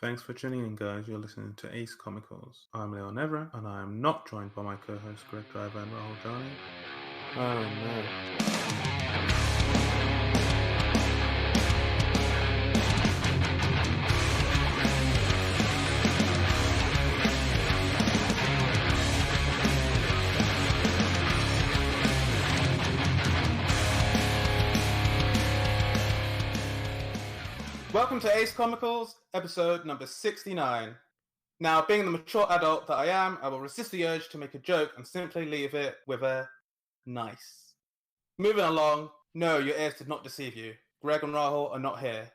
Thanks for tuning in, guys. You're listening to Ace Comicals. I'm Leonis, and I am not joined by my co-hosts Greg Driver and Rahul Jani. Oh no. Welcome to Ace Comicals, episode number 69. Now, being the mature adult that I am, I will resist the urge to make a joke and simply leave it with a nice. Moving along, no, your ears did not deceive you. Greg and Rahul are not here.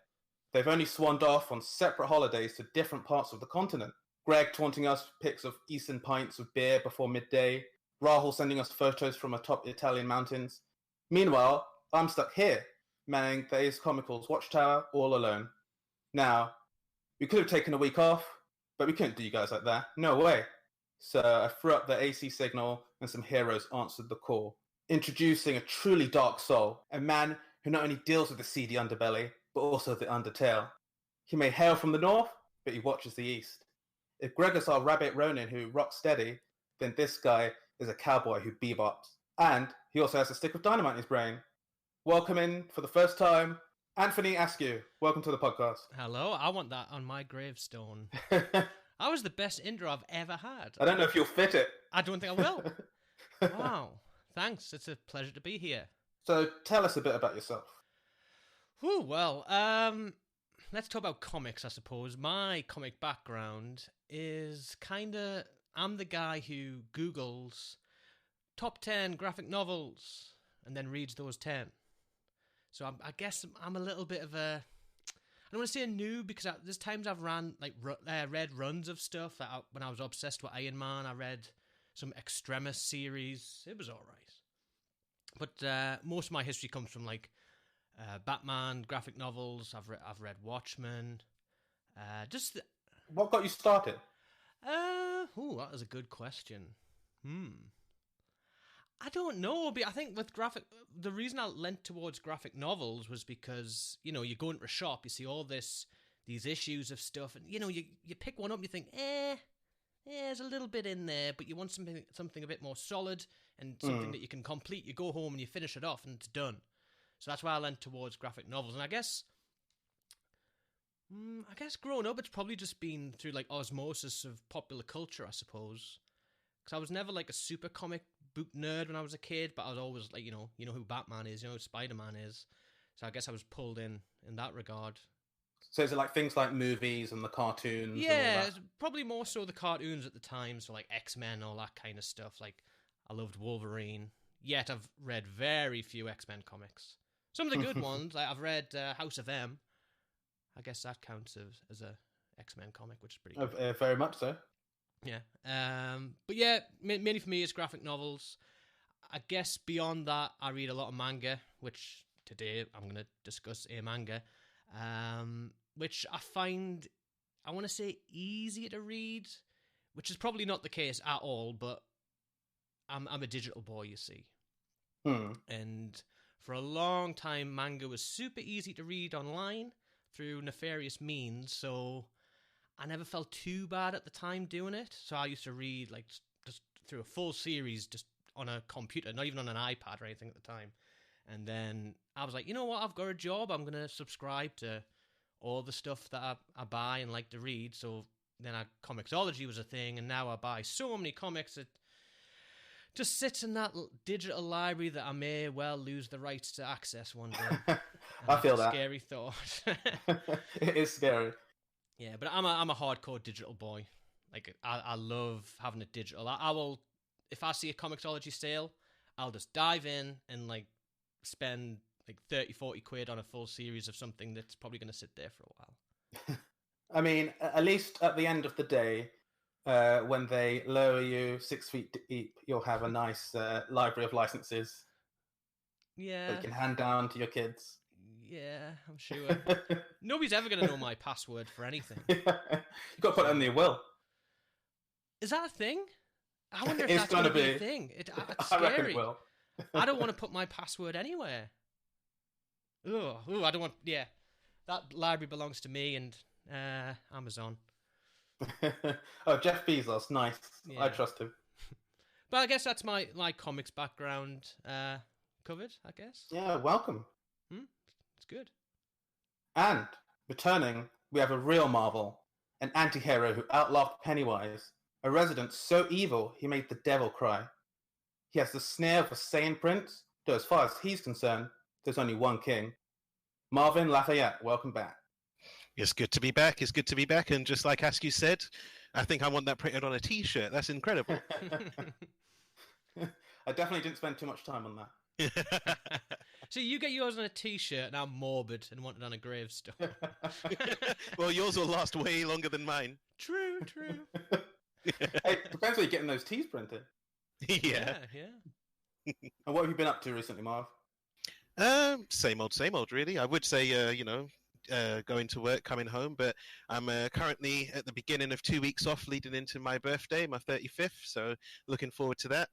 They've only swanned off on separate holidays to different parts of the continent. Greg taunting us with pics of Eastern pints of beer before midday. Rahul sending us photos from atop Italian mountains. Meanwhile, I'm stuck here, manning the Ace Comicals watchtower all alone. Now, we could have taken a week off, but we couldn't do you guys like that. No way. So I threw up the AC signal and some heroes answered the call. Introducing a truly dark soul, a man who not only deals with the seedy underbelly, but also the undertale. He may hail from the north, but he watches the east. If Greg is our rabbit Ronin who rocks steady, then this guy is a cowboy who bebops. And he also has a stick of dynamite in his brain. Welcome in, for the first time, Anthony Askewto. Welcome to the podcast. Hello, I want that on my gravestone. That was the best intro I've ever had. I don't know if you'll fit it. I don't think I will. Wow, thanks. It's a pleasure to be here. So tell us a bit about yourself. Well, let's talk about comics, I suppose. My comic background is I'm the guy who Googles top 10 graphic novels and then reads those 10. So I guess I'm a little bit of a, I don't want to say a noob because there's times I've read runs of stuff. When I was obsessed with Iron Man, I read some Extremis series. It was all right. But most of my history comes from Batman graphic novels. I've read Watchmen. What got you started? That is a good question. I don't know, but I think with the reason I leant towards graphic novels was because, you go into a shop, you see all these issues of stuff, and, you pick one up and you think, there's a little bit in there, but you want something a bit more solid and something that you can complete. You go home and you finish it off and it's done. So that's why I leant towards graphic novels. And I guess growing up, it's probably just been through osmosis of popular culture, I suppose. Because I was never a super comic book nerd when I was a kid, but I was always you know who Batman is, who Spider-Man is. So I guess I was pulled in that regard. So is it things like movies and the cartoons? Yeah, probably more so the cartoons at the time. So X-Men, all that kind of stuff. I loved Wolverine. Yet I've read very few X-Men comics. Some of the good ones, I've read House of M. I guess that counts as a X-Men comic, which is pretty good. Very much so. Yeah. But yeah, mainly for me it's graphic novels. I guess beyond that, I read a lot of manga, which today I'm going to discuss a manga, which I find, I want to say, easier to read, which is probably not the case at all, but I'm a digital boy, you see. And for a long time, manga was super easy to read online through nefarious means, so I never felt too bad at the time doing it. So I used to read just through a full series just on a computer, not even on an iPad or anything at the time. And then I was like, you know what? I've got a job. I'm going to subscribe to all the stuff that I buy and like to read. So then Comixology was a thing, and now I buy so many comics that just sits in that digital library that I may well lose the rights to access one day. I feel that. Scary thought. It is scary. Yeah, but I'm a hardcore digital boy. I love having it digital. I will, if I see a Comixology sale, I'll just dive in and spend 30, 40 quid on a full series of something that's probably going to sit there for a while. I mean, at least at the end of the day, when they lower you 6 feet deep, you'll have a nice library of licenses. Yeah. That you can hand down to your kids. Yeah, I'm sure. Nobody's ever going to know my password for anything. You've got to put it in your will. Is that a thing? I wonder if It's that's going to be be a thing. It's I reckon scary. it will. I don't want to put my password anywhere. Ooh, I don't want... Yeah, that library belongs to me, and Amazon. Oh, Jeff Bezos, nice. Yeah. I trust him. But I guess that's my comics background covered, I guess. Yeah, welcome. It's good. And returning, we have a real Marvel, an anti-hero who outlaughed Pennywise, a resident so evil he made the devil cry. He has the sneer of a Saiyan prince, though as far as he's concerned, there's only one king. Marvyn Lafayette, welcome back. It's good to be back. It's good to be back. And just like Askew said, I think I want that printed on a T-shirt. That's incredible. I definitely didn't spend too much time on that. So you get yours on a T-shirt, and I'm morbid and want it on a gravestone. Well, yours will last way longer than mine. True. Hey, depends where you're getting those tees printed. Yeah. And what have you been up to recently, Marv? Same old, really. I would say, going to work, coming home, but I'm currently at the beginning of 2 weeks off leading into my birthday, my 35th, so looking forward to that.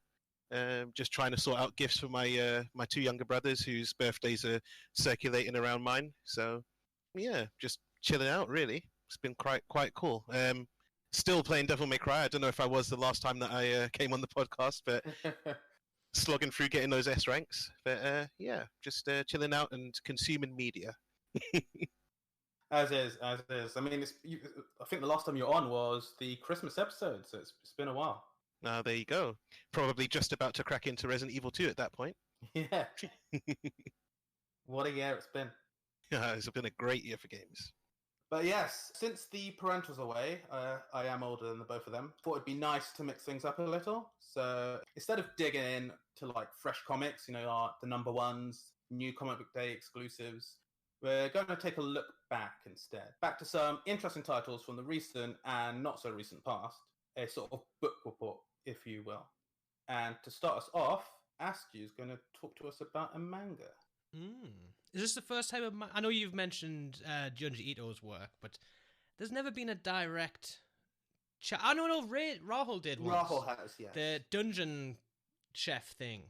Just trying to sort out gifts for my my two younger brothers whose birthdays are circulating around mine. So, yeah, just chilling out, really. It's been quite cool. Still playing Devil May Cry. I don't know if I was the last time that I came on the podcast, but slogging through getting those S ranks. But yeah, just chilling out and consuming media. As is. I mean, I think the last time you were on was the Christmas episode, so it's been a while. There you go. Probably just about to crack into Resident Evil 2 at that point. Yeah. What a year it's been. Yeah, it's been a great year for games. But yes, since the parental's away, I am older than the both of them. Thought it'd be nice to mix things up a little. So instead of digging in to like fresh comics, the number ones, new comic book day exclusives, we're going to take a look back instead. Back to some interesting titles from the recent and not so recent past. A sort of book report, if you will. And to start us off, Askew is going to talk to us about a manga. Is this the first time I know you've mentioned Junji Ito's work, but there's never been a direct... I know Rahul did once. Rahul has, yes. The dungeon chef thing.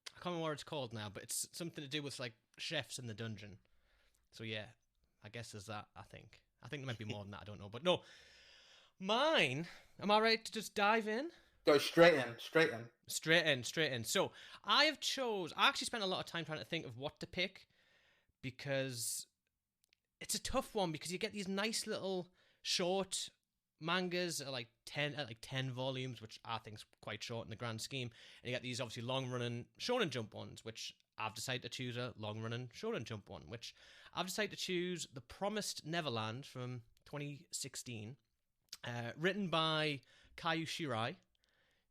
I can't remember what it's called now, but it's something to do with like chefs in the dungeon. So yeah, I guess there's that, I think. I think there might be more than that, I don't know. But no, mine, am I right to just dive in? Go straight in. Straight in. So I actually spent a lot of time trying to think of what to pick, because it's a tough one, because you get these nice little short mangas at like 10 volumes, which I think is quite short in the grand scheme, and you get these obviously long-running Shonen Jump ones, which I've decided to choose a long-running Shonen Jump one, which I've decided to choose The Promised Neverland from 2016, written by Kayu Shirai,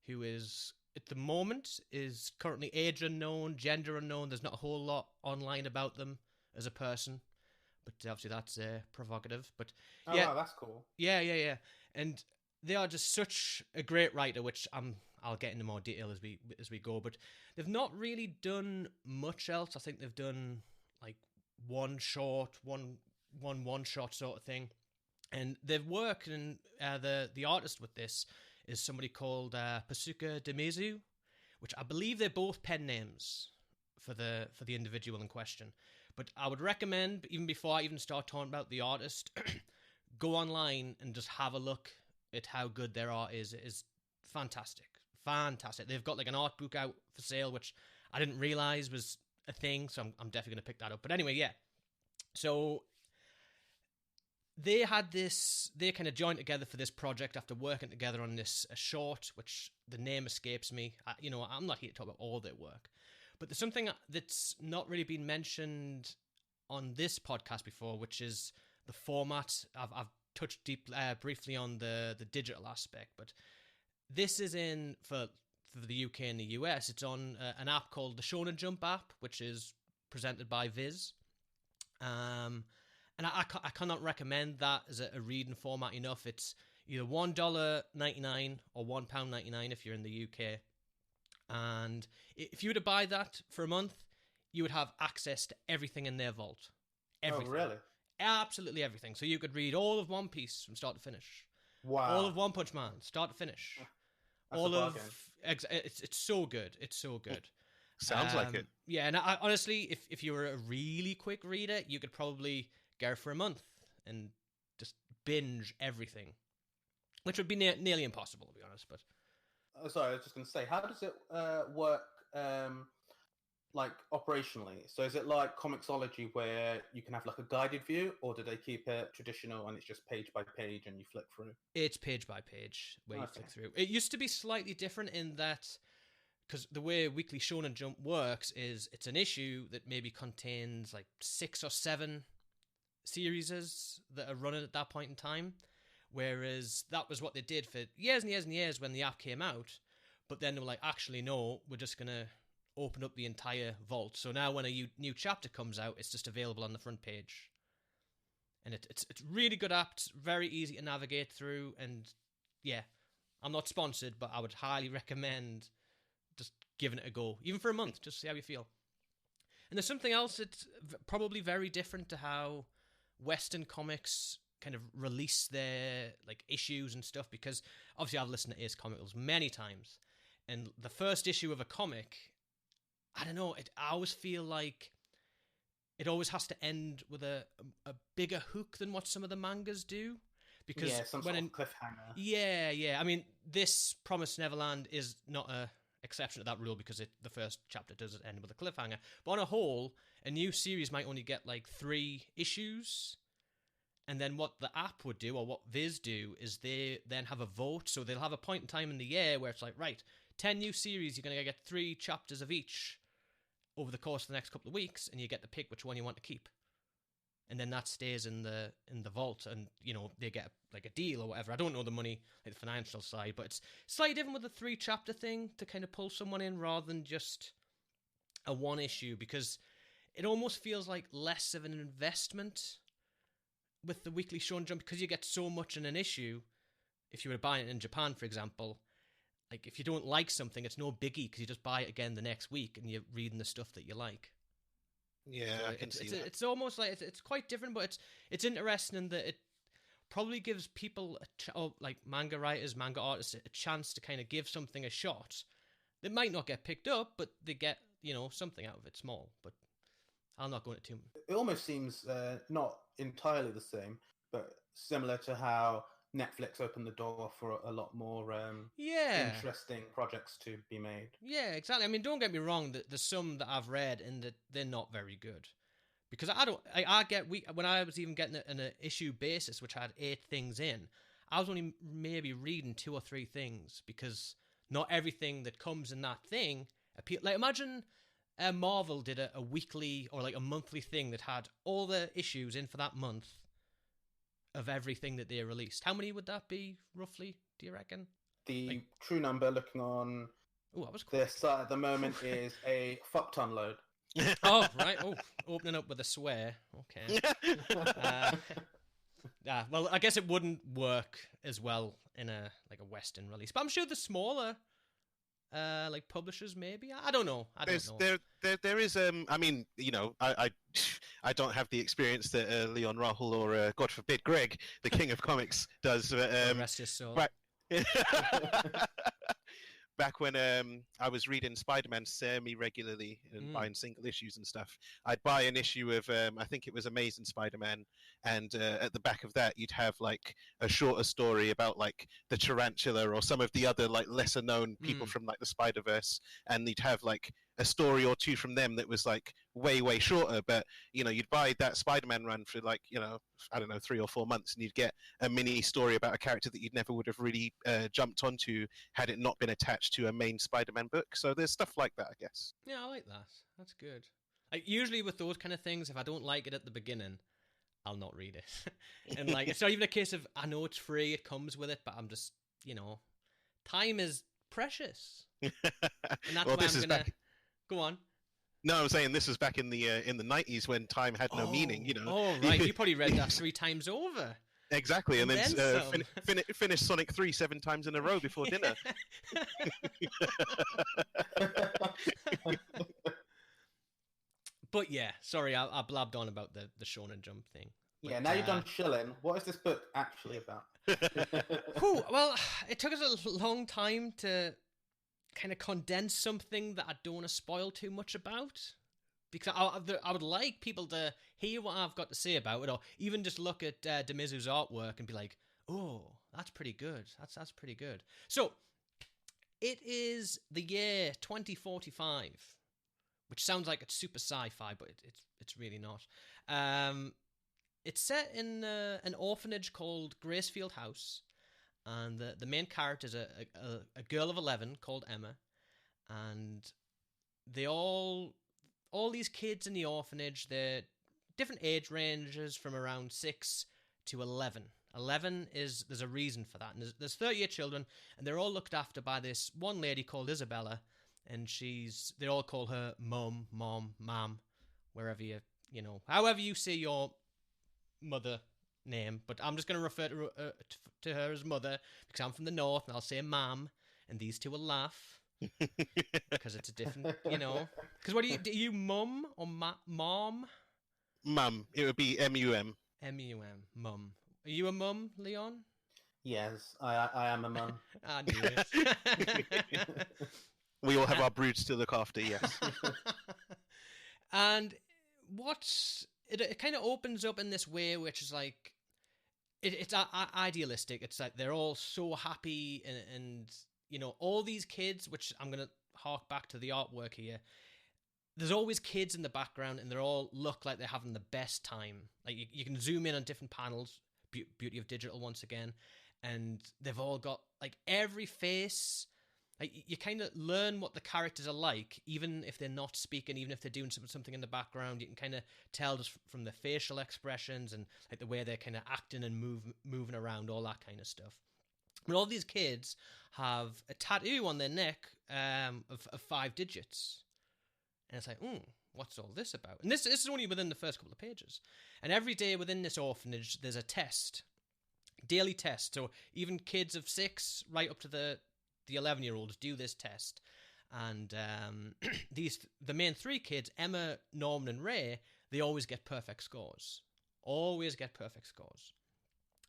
who is, at the moment, is currently age unknown, gender unknown. There's not a whole lot online about them as a person, but obviously that's provocative. But yeah, wow, that's cool. Yeah. And they are just such a great writer, which I'll get into more detail as we go. But they've not really done much else. I think they've done like one short sort of thing, and they've worked. And the artist with this is somebody called Pasuka Demezu, which I believe they're both pen names for the individual in question. But I would recommend, even before I even start talking about the artist, go online and just have a look at how good their art is. It is fantastic. They've got like an art book out for sale, which I didn't realize was a thing, so I'm definitely going to pick that up. But anyway, yeah. So they kind of joined together for this project after working together on this short, which the name escapes me. I'm not here to talk about all their work, but there's something that's not really been mentioned on this podcast before, which is the format. I've touched briefly on the digital aspect, but this is in for the UK and the US. It's on an app called the Shonen Jump app, which is presented by Viz. And I cannot recommend that as a reading format enough. It's either $1.99 or £1.99 if you're in the UK. And if you were to buy that for a month, you would have access to everything in their vault. Everything. Oh, really? Absolutely everything. So you could read all of One Piece from start to finish. Wow. All of One Punch Man, start to finish. It's so good. It's so good. Sounds like it. Yeah, and I, honestly, if you were a really quick reader, you could probably go for a month and just binge everything, which would be nearly impossible, to be honest. But sorry, I was just going to say, how does it work? Like operationally, so is it like Comixology where you can have like a guided view, or do they keep it traditional and it's just page by page and you flick through? It's page by page where you flick through. It used to be slightly different in that, because the way Weekly Shonen Jump works is it's an issue that maybe contains like 6 or 7 series that are running at that point in time, whereas that was what they did for years and years and years when the app came out. But then they were like, actually no, we're just gonna open up the entire vault. So now when a new chapter comes out, it's just available on the front page. And it's really good app, it's very easy to navigate through, and yeah, I'm not sponsored, but I would highly recommend just giving it a go, even for a month, just see how you feel. And there's something else that's probably very different to how Western comics kind of release their like issues and stuff, because obviously I've listened to Ace Comicals many times, and the first issue of a comic, I don't know, I always feel like it always has to end with a bigger hook than what some of the mangas do. Because some sort of cliffhanger. Yeah. I mean, this Promised Neverland is not a exception to that rule, because the first chapter does end with a cliffhanger. But on a whole, a new series might only get like 3 issues. And then what the app would do, or what Viz do, is they then have a vote. So they'll have a point in time in the year where it's like, right, 10 new series, you're going to get 3 chapters of each over the course of the next couple of weeks, and you get to pick which one you want to keep. And then that stays in the vault, and they get like a deal or whatever. I don't know the money, like the financial side, but it's slightly different with the 3-chapter thing to kind of pull someone in rather than just a 1 issue, because it almost feels like less of an investment with the Weekly Shonen Jump, because you get so much in an issue. If you were buying it in Japan, for example, like if you don't like something, it's no biggie, because you just buy it again the next week and you're reading the stuff that you like. Yeah, so I can see that. It's almost like it's quite different, but it's interesting in that it probably gives people, like manga writers, manga artists, a chance to kind of give something a shot. They might not get picked up, but they get something out of it small. But I'll not go into too much. It almost seems not entirely the same, but similar to how Netflix opened the door for a lot more interesting projects to be made. Yeah, exactly. I mean, don't get me wrong, there's some that I've read and that they're not very good. Because when I was even getting it on an issue basis, which had 8 things in, I was only maybe reading 2 or 3 things, because not everything that comes in that thing appeals. Like, imagine Marvel did a weekly or like a monthly thing that had all the issues in for that month of everything that they released. How many would that be, roughly, do you reckon? The true number, looking on the site at the moment, is a fuck-ton load. Oh, right. Oh, opening up with a swear. Okay. Well, I guess it wouldn't work as well in a Western release. But I'm sure the smaller like publishers, maybe. I don't know. There is. I mean, I don't have the experience that Leon Rahul or God forbid Greg, the king of comics, does. Rest his soul. Back when I was reading Spider-Man semi-regularly and buying single issues and stuff, I'd buy an issue of, I think it was Amazing Spider-Man, and at the back of that you'd have like a shorter story about like the Tarantula or some of the other like lesser known people from like the Spider-Verse, and you'd have like a story or 2 from them that was like way shorter, but you'd buy that Spider-Man run for like I don't know, 3 or 4 months, and you'd get a mini story about a character that you'd never would have really jumped onto had it not been attached to a main Spider-Man book. So there's stuff like that, I guess. Yeah, I like that. That's good. Like, usually with those kind of things, if I don't like it at the beginning, I'll not read it. And like, it's not even a case of, I know it's free, it comes with it, but I'm just, time is precious. And that's well, why I'm gonna go on. No, I'm saying this was back in the 90s when time had no meaning. Oh, right. You probably read that 3 times over. Exactly, and then finish Sonic 3 7 times in a row before dinner. But yeah, sorry, I blabbed on about the Shonen Jump thing. But, yeah, now you're done chilling. What is this book actually about? Well, it took us a long time to kind of condense something that I don't want to spoil too much about, because I would like people to hear what I've got to say about it, or even just look at Demizu's artwork and be like, oh, that's pretty good. That's pretty good. So, it is the year 2045, which sounds like it's super sci-fi, but it's really not. It's set in an orphanage called Gracefield House, and the main character is a girl of 11 called Emma, and they all these kids in the orphanage, they're different age ranges from around 6 to 11. 11 is, there's a reason for that, and there's 38 children, and they're all looked after by this one lady called Isabella, and they all call her mom, wherever however you say your mother name, but I'm just going to refer to her as mother, because I'm from the north, and I'll say mam, and these two will laugh, because it's a different, because what do you mum or mom? Mum, it would be M-U-M. M-U-M, mum. Are you a mum, Leon? Yes, I am a mum. I knew it. We all have our broods to look after, yes. And it kind of opens up in this way, which is like, it's idealistic. It's like they're all so happy, and all these kids, which I'm going to hark back to the artwork here. There's always kids in the background, and they all look like they're having the best time. Like you can zoom in on different panels, beauty of digital once again, and they've all got like every face. Like you kind of learn what the characters are like, even if they're not speaking, even if they're doing something in the background. You can kind of tell just from the facial expressions and like the way they're kind of acting and moving around, all that kind of stuff. But all these kids have a tattoo on their neck of 5 digits. And it's like, what's all this about? And this is only within the first couple of pages. And every day within this orphanage, there's a test. Daily test. So even kids of 6 right up to the 11-year-olds do this test. And the main 3 kids, Emma, Norman, and Ray, they always get perfect scores. Always get perfect scores.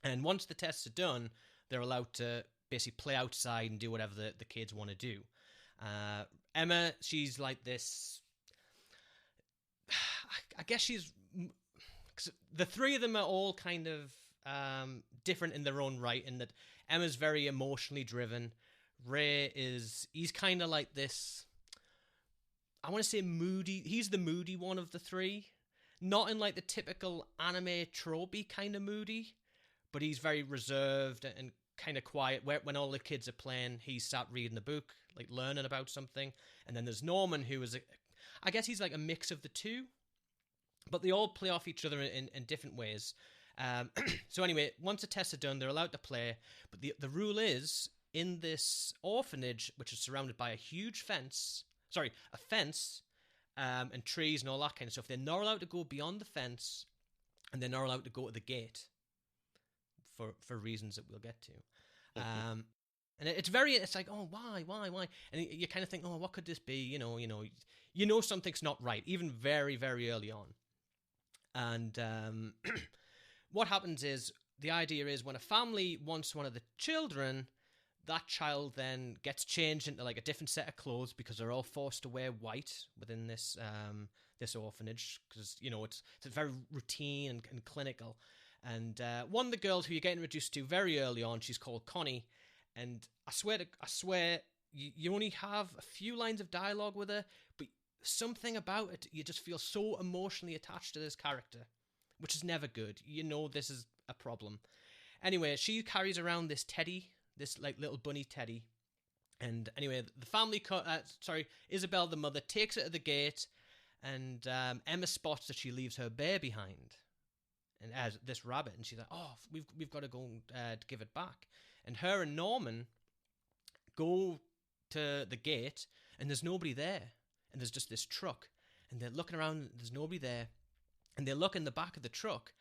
And once the tests are done, they're allowed to basically play outside and do whatever the kids want to do. Emma, she's like this... I guess she's... The 3 of them are all kind of different in their own right, in that Emma's very emotionally driven. Ray he's kind of like this... I want to say moody. He's the moody one of the 3. Not in like the typical anime tropey kind of moody, but he's very reserved and kind of quiet. When all the kids are playing, he sat reading a book, like learning about something. And then there's Norman, who is I guess he's like a mix of the 2, but they all play off each other in different ways. So anyway, once the tests are done, they're allowed to play. But the rule is, in this orphanage, which is surrounded by a huge fence, and trees and all that kind of stuff, they're not allowed to go beyond the fence, and they're not allowed to go to the gate for reasons that we'll get to. And it's like, oh, why? And you kind of think, oh, what could this be? You know something's not right, even very, very early on. And what happens is, the idea is when a family wants one of the children, that child then gets changed into like a different set of clothes, because they're all forced to wear white within this this orphanage, because it's very routine and clinical. And one of the girls who you get introduced to very early on, she's called Connie, and I swear you only have a few lines of dialogue with her, but something about it, you just feel so emotionally attached to this character, which is never good. This is a problem. Anyway, she carries around this teddy, this like little bunny teddy, and anyway, the family Isabel, the mother, takes it to the gate, and Emma spots that she leaves her bear behind, and as this rabbit, and she's like, oh, we've got to go to give it back. And her and Norman go to the gate, and there's nobody there, and there's just this truck, and they're looking around, and there's nobody there, and they look in the back of the truck,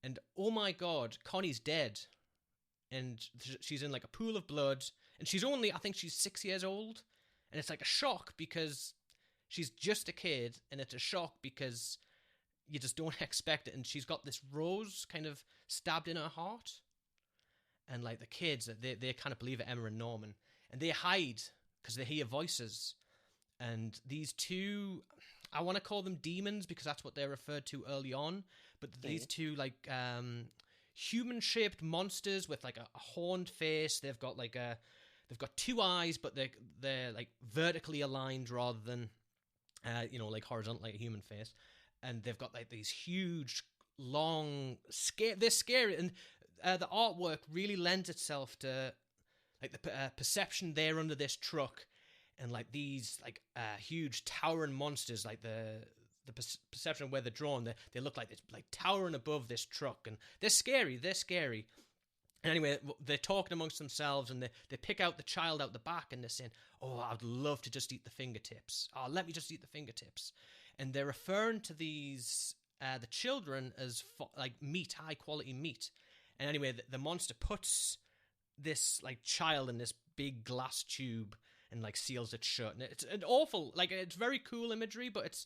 and oh my god, Connie's dead, and she's in like a pool of blood, and I think she's 6 years old, and it's like a shock because she's just a kid, and it's a shock because you just don't expect it, and she's got this rose kind of stabbed in her heart, and like the kids, they kind of believe it, Emma and Norman, and they hide because they hear voices, and these 2, I want to call them demons because that's what they're referred to early on. But these two like human-shaped monsters with like a horned face. They've got two eyes, but they're like vertically aligned rather than like horizontal like a human face. And they've got like these huge, long, they're scary, and the artwork really lends itself to like the perception they're under this truck, and like these like huge towering monsters, like the perception of where they're drawn, they look like they're like towering above this truck, and they're scary. And anyway, they're talking amongst themselves, and they pick out the child out the back, and they're saying, "Oh, I'd love to just eat the fingertips. Oh, let me just eat the fingertips." And they're referring to these the children as like meat, high quality meat. And anyway, the monster puts this like child in this big glass tube and like seals it shut. And it's an awful, like it's very cool imagery, but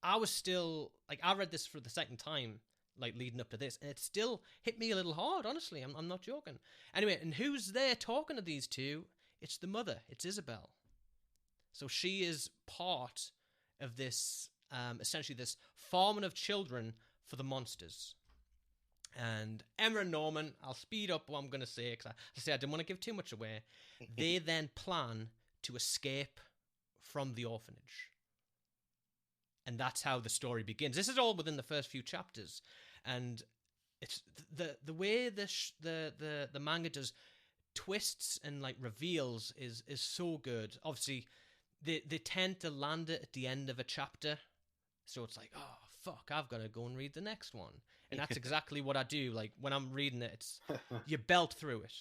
I was still like, I read this for the second time, like leading up to this, and it still hit me a little hard. Honestly, I'm not joking. Anyway, and who's there talking to these two? It's the mother. It's Isabel. So she is part of this, essentially this farming of children for the monsters. And Emma and Norman, I'll speed up what I'm going to say, because I didn't want to give too much away. They then plan to escape from the orphanage. And that's how the story begins. This is all within the first few chapters. And it's the way the manga does twists and like reveals is so good. Obviously, they tend to land it at the end of a chapter. So it's like, oh, fuck, I've got to go and read the next one. And that's exactly what I do. Like, when I'm reading it, it's you belt through it.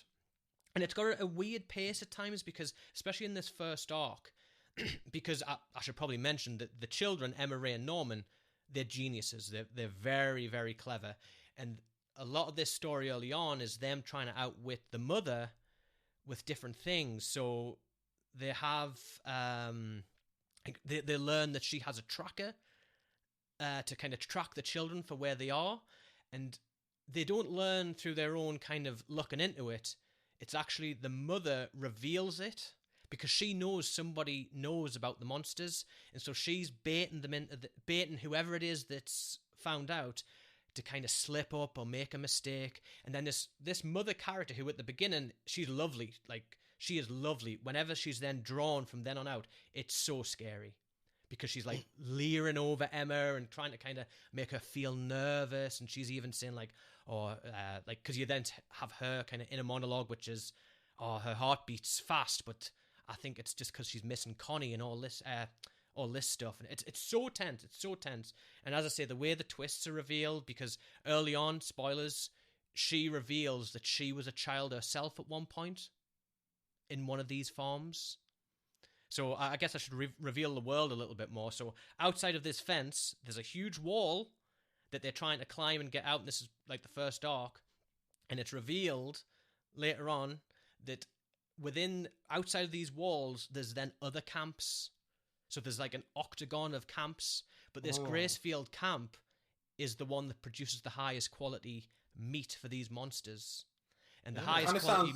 And it's got a weird pace at times because, especially in this first arc, because I should probably mention that the children, Emma, Ray, and Norman, they're geniuses. They're very, very clever. And a lot of this story early on is them trying to outwit the mother with different things. So they have... They learn that she has a tracker to kind of track the children for where they are, and they don't learn through their own kind of looking into it. It's actually the mother reveals it because she knows somebody knows about the monsters, and so she's baiting whoever it is that's found out to kind of slip up or make a mistake. And then this mother character, who at the beginning, she's lovely, like she is lovely. Whenever she's then drawn from then on out, it's so scary. Because she's like leering over Emma and trying to kind of make her feel nervous, and she's even saying like, because you then have her kind of inner monologue, which is, her heart beats fast, but I think it's just because she's missing Connie and all this stuff, and it's so tense, And as I say, the way the twists are revealed, because early on, spoilers, she reveals that she was a child herself at one point in one of these farms. So I guess I should reveal the world a little bit more. So outside of this fence, there's a huge wall that they're trying to climb and get out. And this is like the first arc. And it's revealed later on that outside of these walls, there's then other camps. So there's like an octagon of camps. But this Gracefield camp is the one that produces the highest quality meat for these monsters. And the highest quality...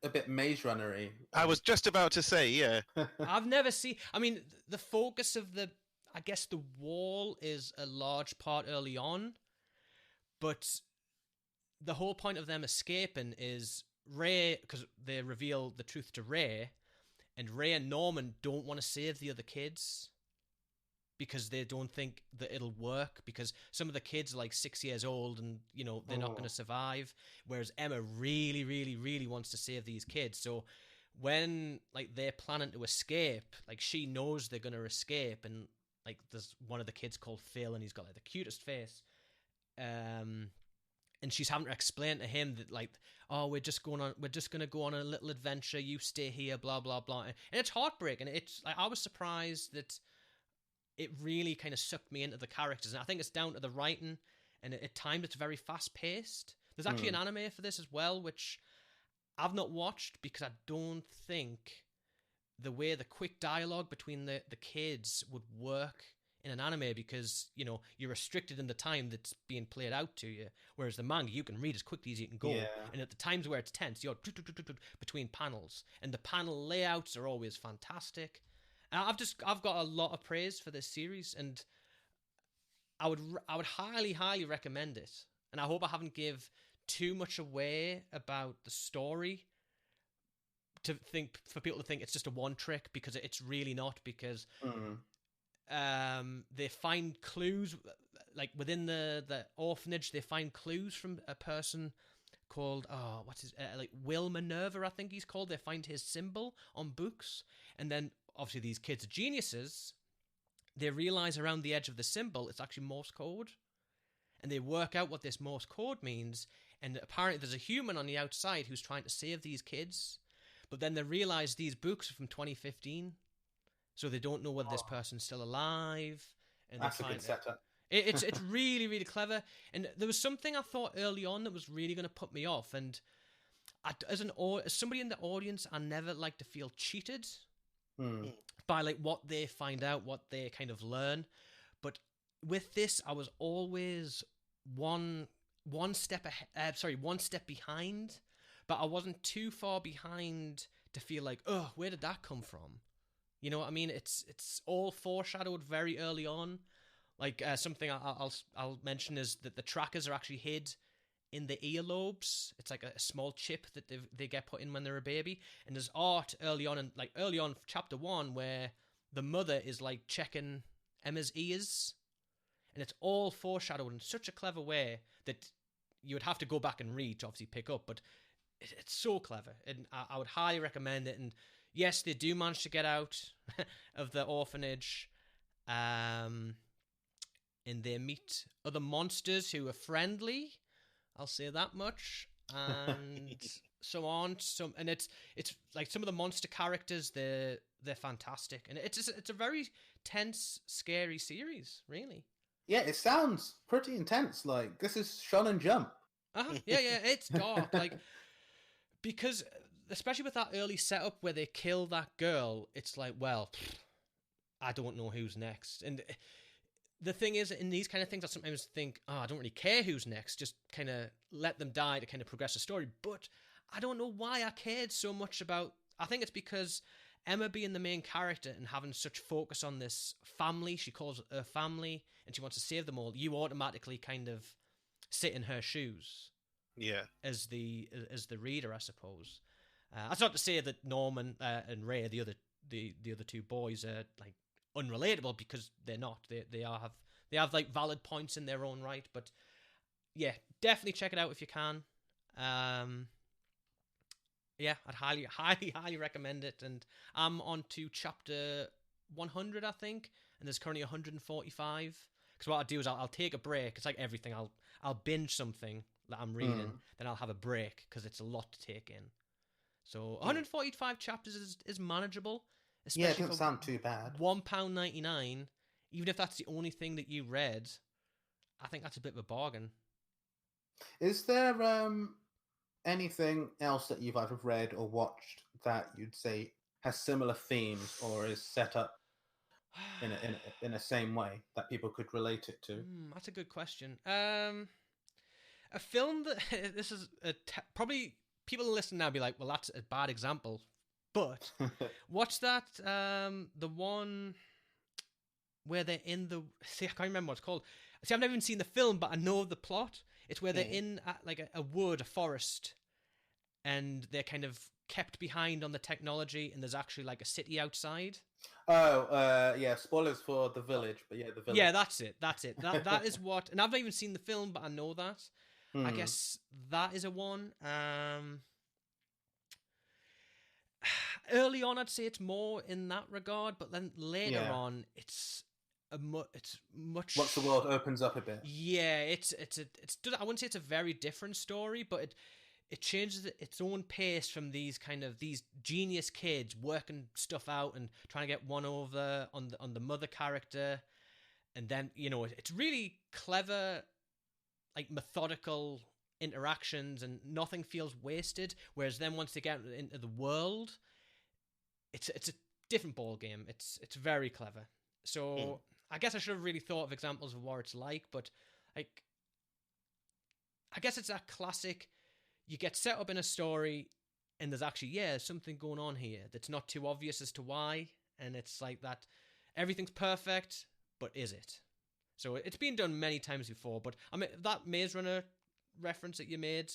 a bit Maze Runner-y. I was just about to say, yeah. I've never seen... I mean, the focus of the wall is a large part early on, but the whole point of them escaping is Ray, because they reveal the truth to Ray, and Ray and Norman don't want to save the other kids because they don't think that it'll work, because some of the kids are like 6 years old and, they're not going to survive, whereas Emma really, really, really wants to save these kids. So when, like, they're planning to escape, like, she knows they're going to escape, and, like, there's one of the kids called Phil, and he's got, like, the cutest face. And she's having to explain to him that, like, we're just going to go on a little adventure, you stay here, blah, blah, blah. And it's heartbreaking. It's, like, I was surprised that it really kind of sucked me into the characters. And I think it's down to the writing, and at times it's very fast-paced. There's actually an anime for this as well, which I've not watched because I don't think the way the quick dialogue between the kids would work in an anime, because, you're restricted in the time that's being played out to you. Whereas the manga, you can read as quickly as you can go. Yeah. And at the times where it's tense, you're between panels. And the panel layouts are always fantastic. I've got a lot of praise for this series, and I would highly recommend it. And I hope I haven't give too much away about the story for people to think it's just a one trick, because it's really not, because they find clues, like within the orphanage. They find clues from a person called like Will Minerva, I think he's called. They find his symbol on books, and then obviously these kids are geniuses. They realize around the edge of the symbol it's actually Morse code, and they work out what this Morse code means. And apparently there's a human on the outside who's trying to save these kids, but then they realize these books are from 2015, so they don't know whether this person's still alive. And that's a good setup. It's really, really clever. And there was something I thought early on that was really going to put me off. And as somebody in the audience, I never like to feel cheated by like what they find out, what they kind of learn. But with this, I was always one step behind. But I wasn't too far behind to feel like, oh, where did that come from? You know what I mean? It's all foreshadowed very early on. Like something I'll mention is that the trackers are actually hid in the earlobes. It's like a small chip that they get put in when they're a baby. And there's art early on chapter 1 where the mother is like checking Emma's ears, and it's all foreshadowed in such a clever way that you would have to go back and read to obviously pick up. But it's so clever, and I would highly recommend it. And yes, they do manage to get out of the orphanage. And they meet other monsters who are friendly. I'll say that much. And so on. And it's like some of the monster characters, they're fantastic. And it's a very tense, scary series, really. Yeah, it sounds pretty intense. Like, this is Shonen Jump. Yeah, it's dark. Like, because especially with that early setup where they kill that girl, it's like, well, I don't know who's next. And the thing is, in these kind of things, I sometimes think, I don't really care who's next. Just kind of let them die to kind of progress the story. But I don't know why I cared so much about... I think it's because Emma being the main character and having such focus on this family, she calls it her family, and she wants to save them all, you automatically kind of sit in her shoes. Yeah. As the reader, I suppose. That's not to say that Norman and Ray, the other two boys, are like unrelatable, because they're not. They have like valid points in their own right. But yeah, definitely check it out if you can. Yeah, I'd highly recommend it. And I'm on to chapter 100, I think, and there's currently 145. Because what I do is I'll take a break. It's like everything. I'll binge something that I'm reading, then I'll have a break because it's a lot to take in. So 145 chapters is manageable. Yeah, it doesn't sound too bad. £1.99, even if that's the only thing that you read, I think that's a bit of a bargain. Is there anything else that you've either read or watched that you'd say has similar themes or is set up in a same way that people could relate it to? That's a good question. A film that this is probably people listening now be like, well, that's a bad example. But watch that the one where they're in the... See, I can't remember what it's called. See, I've never even seen the film, but I know the plot. It's where they're in like a wood, a forest, and they're kind of kept behind on the technology, and there's actually like a city outside. Yeah, spoilers for The Village, but yeah, The Village. Yeah, that's it. That is what... And I've not even seen the film, but I know that. I guess that is a one. Early on, I'd say it's more in that regard, but then later on, it's much. Once the world opens up a bit. Yeah, it's I wouldn't say it's a very different story, but it changes its own pace from these genius kids working stuff out and trying to get one over on the mother character, and then it's really clever, like methodical interactions, and nothing feels wasted. Whereas then once they get into the world, it's a different ball game. It's very clever. So I guess I should have really thought of examples of what it's like, but like I guess it's that classic. You get set up in a story, and there's actually something going on here that's not too obvious as to why, and it's like that. Everything's perfect, but is it? So it's been done many times before. But I mean, that Maze Runner reference that you made,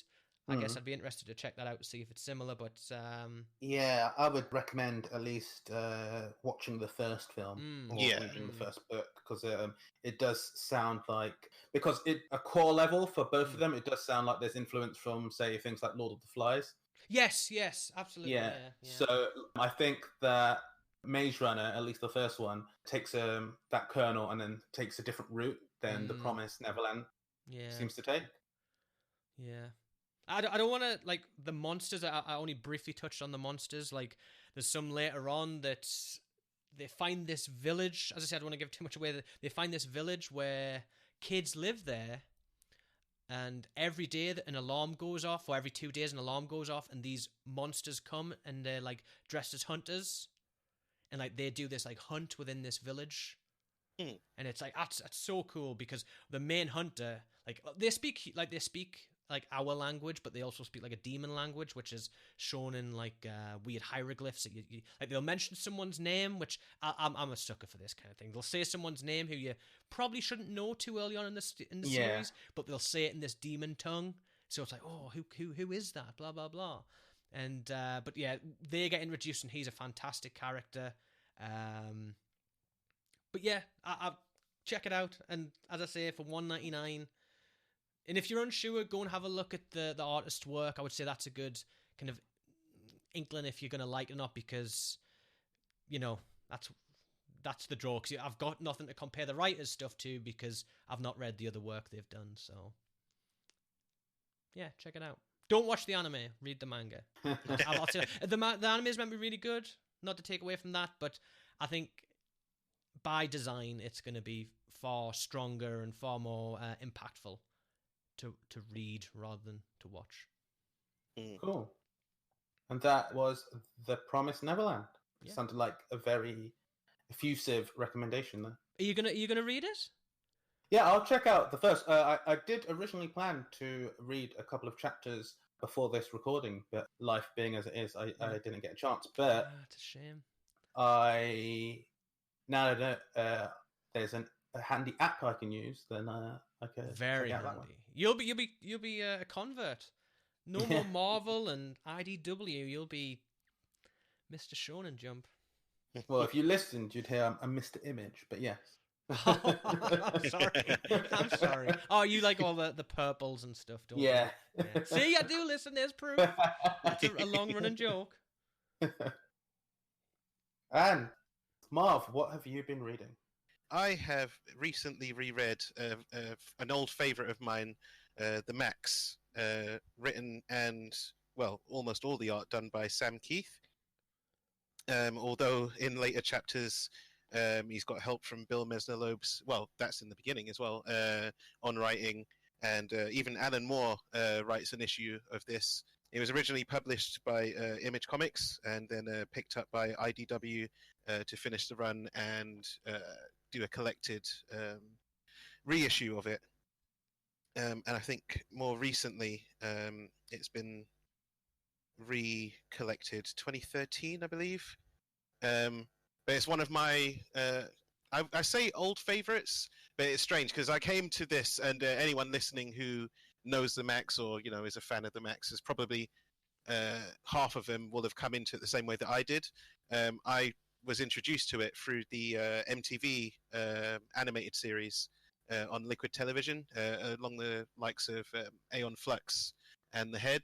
I guess I'd be interested to check that out to see if it's similar. But yeah, I would recommend at least watching the first film or reading the first book, because it does sound like, because a core level for both of them, it does sound like there's influence from, say, things like Lord of the Flies. Yes, absolutely. Yeah. So I think that Maze Runner, at least the first one, takes that kernel and then takes a different route than the Promised Neverland seems to take. Yeah. I don't want to, like, the monsters, I only briefly touched on the monsters. Like, there's some later on that they find this village. As I said, I don't want to give too much away. They find this village where kids live there, and every day that an alarm goes off, or every 2 days an alarm goes off, and these monsters come, and they're, like, dressed as hunters, and, like, they do this, like, hunt within this village. And it's like, that's so cool, because the main hunter, like, they speak like our language, but they also speak like a demon language, which is shown in like weird hieroglyphs. That you like, they'll mention someone's name, which I'm a sucker for this kind of thing. They'll say someone's name who you probably shouldn't know too early on in the series, but they'll say it in this demon tongue. So it's like, oh, who is that? Blah blah blah. And but yeah, they get introduced, and he's a fantastic character. But yeah, I check it out, and as I say, for $1.99. And if you're unsure, go and have a look at the artist's work. I would say that's a good kind of inkling if you're going to like it or not, because, you know, that's the draw. Because I've got nothing to compare the writer's stuff to, because I've not read the other work they've done. So, yeah, check it out. Don't watch the anime. Read the manga. I'll say the anime is meant to be really good. Not to take away from that, but I think by design it's going to be far stronger and far more impactful to read rather than to watch. Cool. And that was The Promised Neverland. Yeah. Sounded like a very effusive recommendation there. Are you gonna read it? Yeah, I'll check out the first. I did originally plan to read a couple of chapters before this recording, but life being as it is, I didn't get a chance. But it's a shame. Now that there's a handy app I can use, then I can very check out handy. That one. You'll be a convert. No more Marvel and IDW. You'll be Mr. Shonen Jump. Well, if you listened, you'd hear a Mr. Image, but yes. I'm sorry. Oh, you like all the purples and stuff, don't you? Yeah. See, I do listen. There's proof. That's a long-running joke. And Marv, what have you been reading? I have recently reread an old favourite of mine, the MAXX, written and, well, almost all the art done by Sam Keith. Although in later chapters, he's got help from Bill Mesner-Loeb's, well, that's in the beginning as well, on writing. And even Alan Moore writes an issue of this. It was originally published by Image Comics and then picked up by IDW to finish the run and do a collected reissue of it. And I think more recently it's been recollected 2013, I believe. But it's one of my I say old favorites, but it's strange because I came to this, and anyone listening who knows the MAXX or is a fan of the MAXX is probably half of them will have come into it the same way that I did. I was introduced to it through the MTV animated series on Liquid Television, along the likes of Aeon Flux and The Head.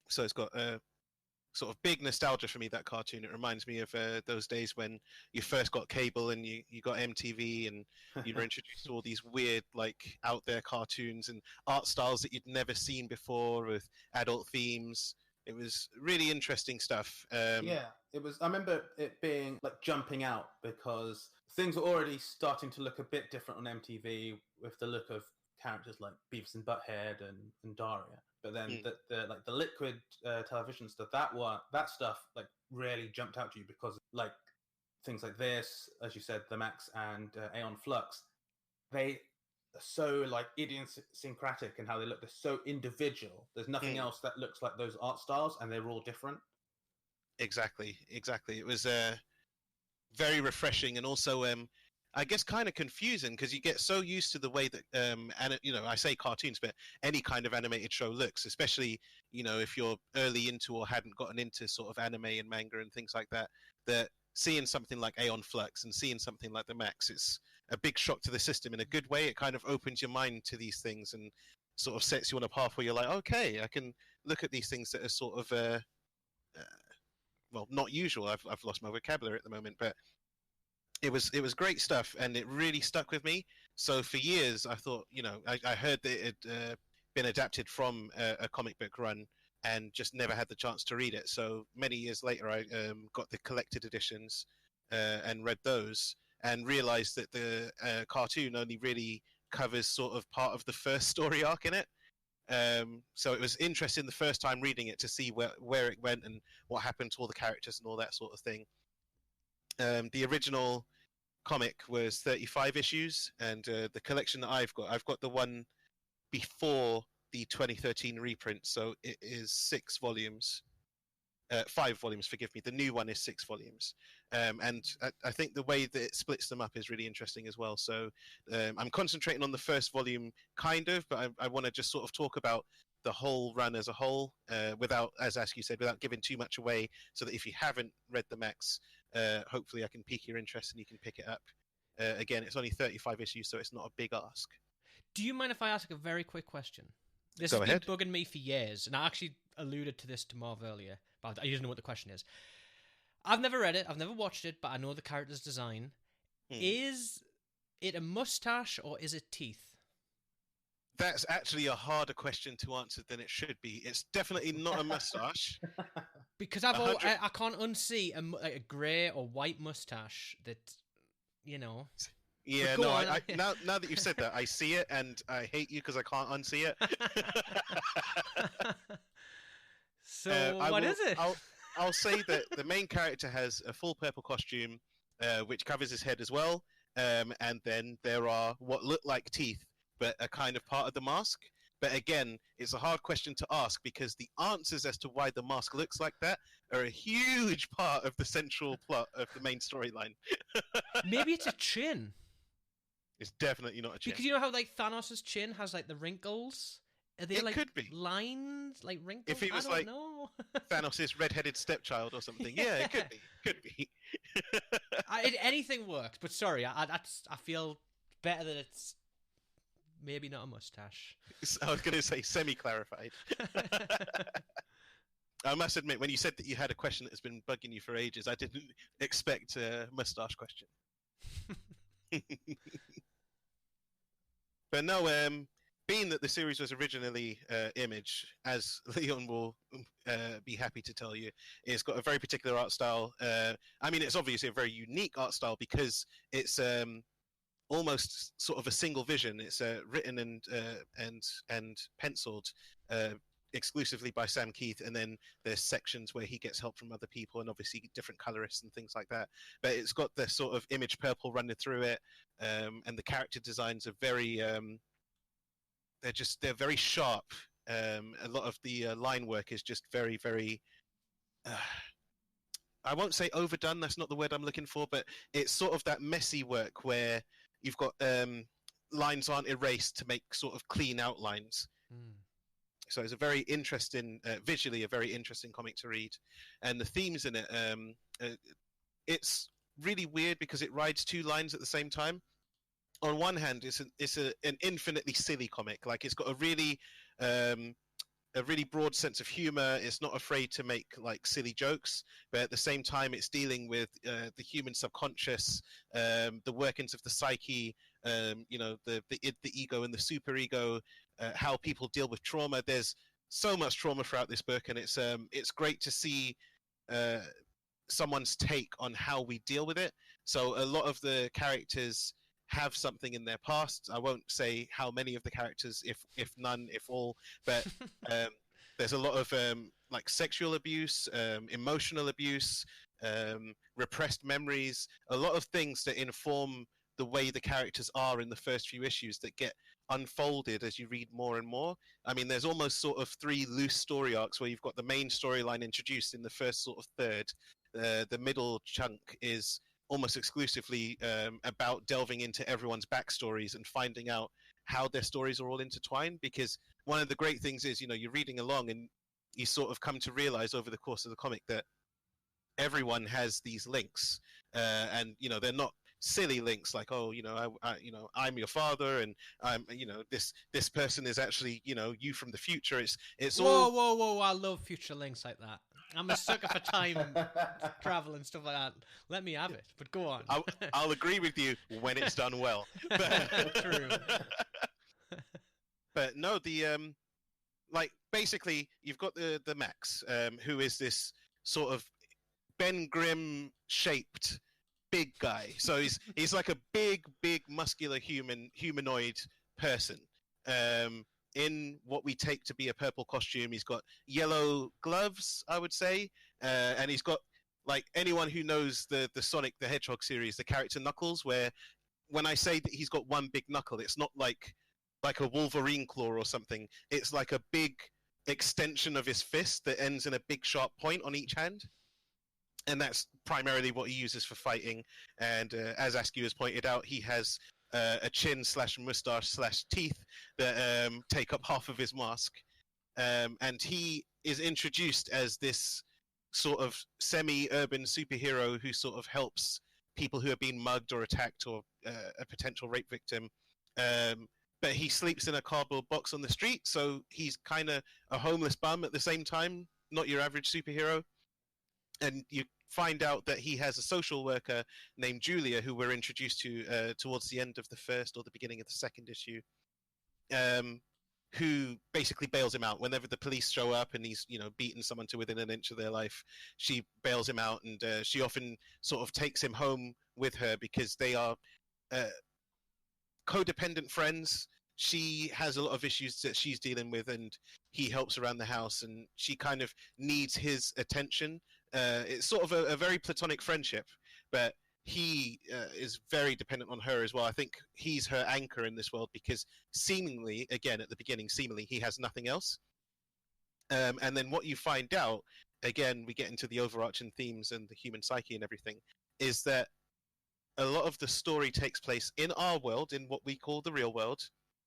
So it's got sort of big nostalgia for me, that cartoon. It reminds me of those days when you first got cable and you got MTV and you were introduced to all these weird, like, out there cartoons and art styles that you'd never seen before with adult themes. It was really interesting stuff. Yeah, it was. I remember it being like jumping out because things were already starting to look a bit different on MTV with the look of characters like Beavis and Butthead and Daria. But then the Liquid television stuff, that stuff like really jumped out to you because like things like this, as you said, the MAXX and Aeon Flux, they are so like idiosyncratic in how they look. They're so individual. There's nothing else that looks like those art styles, and they're all different. Exactly. It was very refreshing, and also I guess kind of confusing because you get so used to the way that and I say cartoons, but any kind of animated show looks, especially if you're early into or hadn't gotten into sort of anime and manga and things like that. That seeing something like Aeon Flux and seeing something like the MAXX, it's a big shock to the system in a good way. It kind of opens your mind to these things and sort of sets you on a path where you're like, okay, I can look at these things that are sort of well, not usual. I've lost my vocabulary at the moment, but it was great stuff, and it really stuck with me. So for years, I thought, I heard that it had been adapted from a comic book run, and just never had the chance to read it. So many years later, I got the collected editions and read those, and realized that the cartoon only really covers sort of part of the first story arc in it. So it was interesting the first time reading it to see where it went and what happened to all the characters and all that sort of thing. The original comic was 35 issues, and the collection that I've got the one before the 2013 reprint, so it is 6 volumes. 5 volumes, forgive me. The new one is 6 volumes. And I think the way that it splits them up is really interesting as well. So I'm concentrating on the first volume, kind of, but I want to just sort of talk about the whole run as a whole, without, as Askew said, without giving too much away, so that if you haven't read the MAXX, hopefully I can pique your interest and you can pick it up. Again, it's only 35 issues, so it's not a big ask. Do you mind if I ask a very quick question? This Go has ahead. been bugging me for years, and I actually alluded to this to Marv earlier, but I didn't know what the question is. I've never read it, I've never watched it, but I know the character's design. Is it a mustache or is it teeth? That's actually a harder question to answer than it should be. It's definitely not a mustache. Because I can't unsee a grey or white mustache that, Yeah, no, now that you've said that, I see it, and I hate you because I can't unsee it. So, what is it? I'll say that the main character has a full purple costume, which covers his head as well, and then there are what look like teeth, but are kind of part of the mask. But again, it's a hard question to ask because the answers as to why the mask looks like that are a huge part of the central plot of the main storyline. Maybe it's a chin. It's definitely not a chin. Because you know how Thanos' chin has the wrinkles? Are they could be lines, wrinkles? If he was I don't know. Thanos' red-headed stepchild or something. Yeah, it could be. Anything works, but sorry, I feel better that it's maybe not a mustache. I was going to say semi-clarified. I must admit, when you said that you had a question that has been bugging you for ages, I didn't expect a mustache question. But no, being that the series was originally Image, as Leon will be happy to tell you, it's got a very particular art style. I mean, it's obviously a very unique art style because it's almost sort of a single vision. It's written and penciled exclusively by Sam Keith, and then there's sections where he gets help from other people and obviously different colorists and things like that. But it's got the sort of Image purple running through it, and the character designs are very they're very sharp. A lot of the line work is just very, very I won't say overdone, that's not the word I'm looking for, but it's sort of that messy work where you've got lines aren't erased to make sort of clean outlines. So it's a very interesting, visually a very interesting comic to read. And the themes in it, it's really weird because it rides 2 lines at the same time. On one hand, it's an infinitely silly comic. Like, it's got a really broad sense of humor. It's not afraid to make silly jokes, but at the same time, it's dealing with the human subconscious, the workings of the psyche, the ego and the superego, how people deal with trauma. There's so much trauma throughout this book, and it's great to see someone's take on how we deal with it. So a lot of the characters have something in their past. I won't say how many of the characters, if none, if all, but there's a lot of sexual abuse, emotional abuse, repressed memories, a lot of things that inform the way the characters are in the first few issues that get unfolded as you read more and more. I mean, there's almost sort of 3 loose story arcs where you've got the main storyline introduced in the first sort of third. The middle chunk is almost exclusively about delving into everyone's backstories and finding out how their stories are all intertwined. Because one of the great things is, you're reading along and you sort of come to realize over the course of the comic that everyone has these links, and they're not silly links like, oh, I'm your father, and I'm, this person is actually, you from the future. It's all. Whoa! I love future links like that. I'm a sucker for time travel and stuff like that. Let me have it, but go on. I'll agree with you when it's done well. True. But no, basically you've got the MAXX, who is this sort of Ben Grimm shaped big guy. So he's like a big muscular humanoid person. In what we take to be a purple costume. He's got yellow gloves, I would say, and he's got, like, anyone who knows the Sonic the Hedgehog series, the character Knuckles, where when I say that he's got one big knuckle, it's not like a Wolverine claw or something. It's like a big extension of his fist that ends in a big sharp point on each hand. And that's primarily what he uses for fighting. And as Askew has pointed out, he has a chin / mustache / teeth that take up half of his mask. And he is introduced as this sort of semi-urban superhero who sort of helps people who have been mugged or attacked or a potential rape victim. But he sleeps in a cardboard box on the street, so he's kind of a homeless bum at the same time, not your average superhero. And you find out that he has a social worker named Julia, who we're introduced to towards the end of the first or the beginning of the second issue, who basically bails him out whenever the police show up and he's beaten someone to within an inch of their life. She bails him out, and she often sort of takes him home with her because they are codependent friends. She has a lot of issues that she's dealing with, and he helps around the house, and she kind of needs his attention. It's sort of a very platonic friendship, but he is very dependent on her as well. I think he's her anchor in this world because seemingly, again, at the beginning, he has nothing else. And then what you find out, again, we get into the overarching themes and the human psyche and everything, is that a lot of the story takes place in our world, in what we call the real world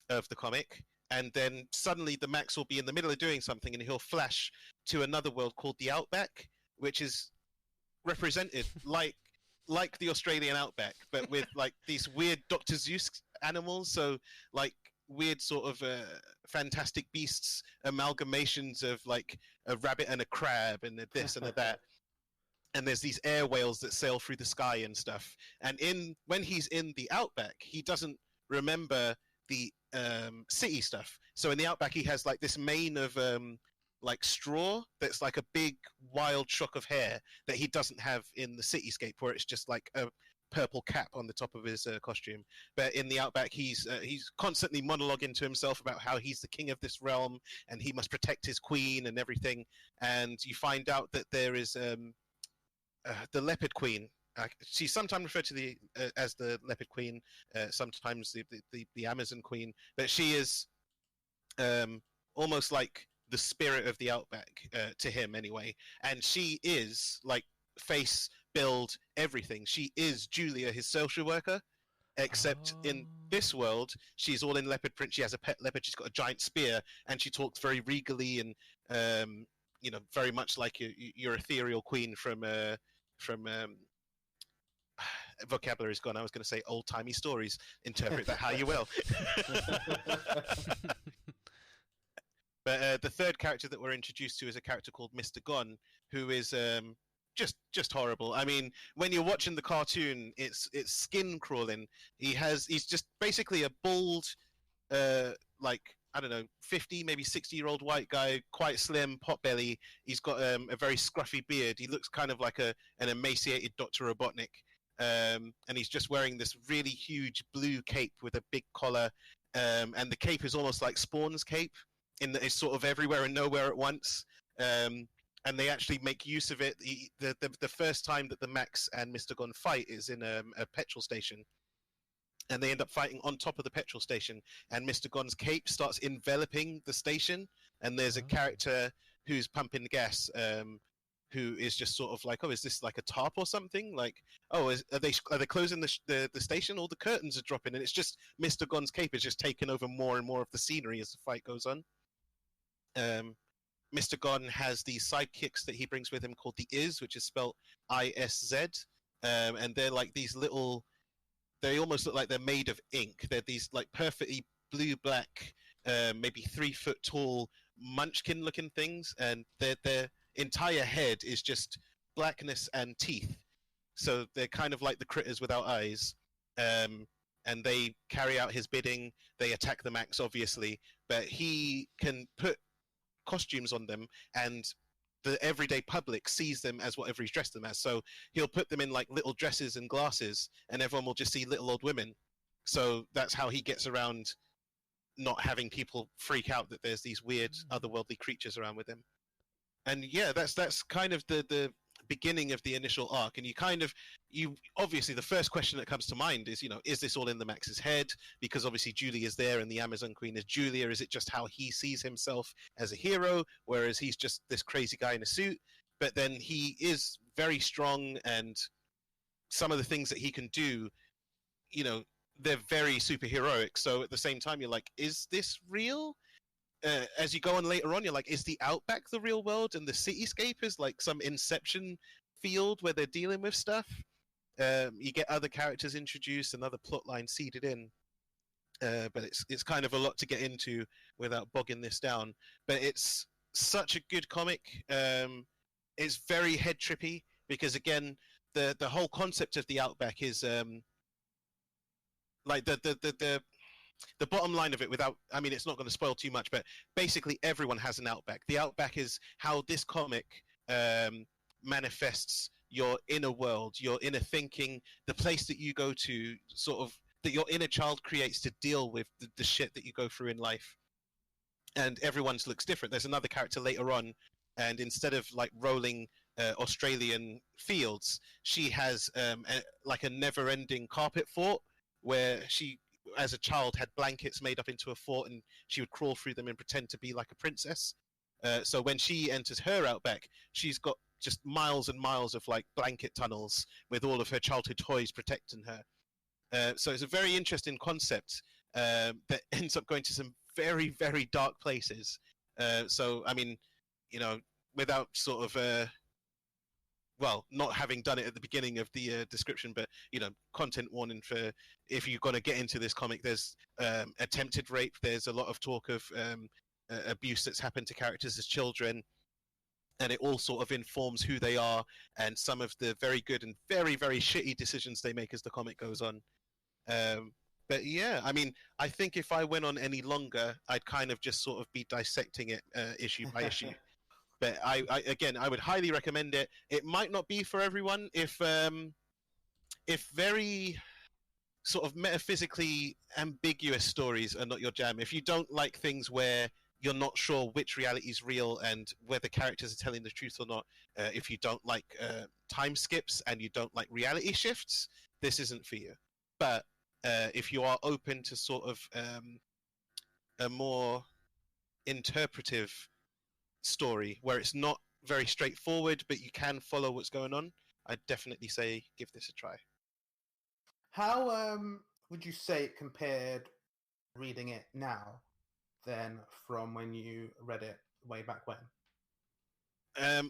of the comic, and then suddenly the MAXX will be in the middle of doing something and he'll flash to another world called the Outback, which is represented like the Australian Outback, but with like these weird Dr. Seuss animals, so like weird sort of fantastic beasts, amalgamations of like a rabbit and a crab and a this and a that. And there's these air whales that sail through the sky and stuff. And when he's in the Outback, he doesn't remember the city stuff. So in the Outback, he has like this mane of like straw that's like a big wild shock of hair that he doesn't have in the cityscape, where it's just like a purple cap on the top of his costume. But in the Outback, he's constantly monologuing to himself about how he's the king of this realm and he must protect his queen and everything. And you find out that there is the Leopard Queen. She's sometimes referred to as the Leopard Queen, sometimes the Amazon Queen, but she is almost like the spirit of the Outback to him anyway. And she is like face, build, everything. She is Julia, his social worker, except in this world, she's all in leopard print. She has a pet leopard. She's got a giant spear, and she talks very regally and very much like your ethereal queen from vocabulary's gone. I was going to say old-timey stories. Interpret that how you will. But the third character that we're introduced to is a character called Mr. Gon, who is just horrible. I mean, when you're watching the cartoon, it's skin crawling. He's just basically a bald, like, I don't know, 50, maybe 60-year-old white guy, quite slim, pot belly. He's got a very scruffy beard. He looks kind of like an emaciated Dr. Robotnik. And he's just wearing this really huge blue cape with a big collar. And the cape is almost like Spawn's cape, in that it's sort of everywhere and nowhere at once. And they actually make use of it. The first time that the MAXX and Mr. Gon fight is in a petrol station. And they end up fighting on top of the petrol station, and Mr. Gon's cape starts enveloping the station, and there's a character who's pumping the gas, who is just sort of like, oh, is this like a tarp or something? Like, oh, are they closing the station? All the curtains are dropping, and it's just Mr. Gon's cape is just taking over more and more of the scenery as the fight goes on. Mr. Gon has these sidekicks that he brings with him called the Is, which is spelled ISZ, and they're like these little. They almost look like they're made of ink. They're these like perfectly blue-black, maybe 3 foot tall munchkin-looking things, and their entire head is just blackness and teeth. So they're kind of like the critters without eyes, and they carry out his bidding. They attack the MAXX, obviously, but he can put costumes on them, and the everyday public sees them as whatever he's dressed them as. So he'll put them in like little dresses and glasses, and everyone will just see little old women. So that's how he gets around not having people freak out that there's these weird otherworldly creatures around with him. And yeah, that's kind of the beginning of the initial arc. And you obviously the first question that comes to mind is, is this all in the MAXX's head? Because obviously Julie is there and the Amazon Queen is Julia. Is it just how he sees himself as a hero, whereas he's just this crazy guy in a suit? But then he is very strong, and some of the things that he can do, they're very superheroic. So at the same time, you're like, is this real? As you go on later on, you're like, is the Outback the real world, and the cityscape is like some Inception field where they're dealing with stuff? You get other characters introduced and other plot lines seeded in, but it's kind of a lot to get into without bogging this down. But it's such a good comic. It's very head trippy because, again, the whole concept of the Outback is like the bottom line of it, it's not going to spoil too much, but basically everyone has an Outback. The Outback is how this comic manifests your inner world, your inner thinking, the place that you go to, sort of, that your inner child creates to deal with the shit that you go through in life. And everyone's looks different. There's another character later on, and instead of like rolling Australian fields, she has like a never-ending carpet fort where she, as a child, had blankets made up into a fort, and she would crawl through them and pretend to be like a princess. So when she enters her Outback, she's got just miles and miles of like blanket tunnels with all of her childhood toys protecting her. So it's a very interesting concept that ends up going to some very, very dark places. So, without sort of not having done it at the beginning of the description, but content warning for if you're going to get into this comic. There's attempted rape. There's a lot of talk of abuse that's happened to characters as children, and it all sort of informs who they are and some of the very good and very, very shitty decisions they make as the comic goes on. But yeah, I think if I went on any longer, I'd kind of just sort of be dissecting it issue by issue. But I would highly recommend it. It might not be for everyone if very sort of metaphysically ambiguous stories are not your jam. If you don't like things where you're not sure which reality is real and whether characters are telling the truth or not, if you don't like time skips and you don't like reality shifts, this isn't for you. But if you are open to sort of a more interpretive story where it's not very straightforward but you can follow what's going on, I'd definitely say give this a try. How would you say it compared reading it now than from when you read it way back when?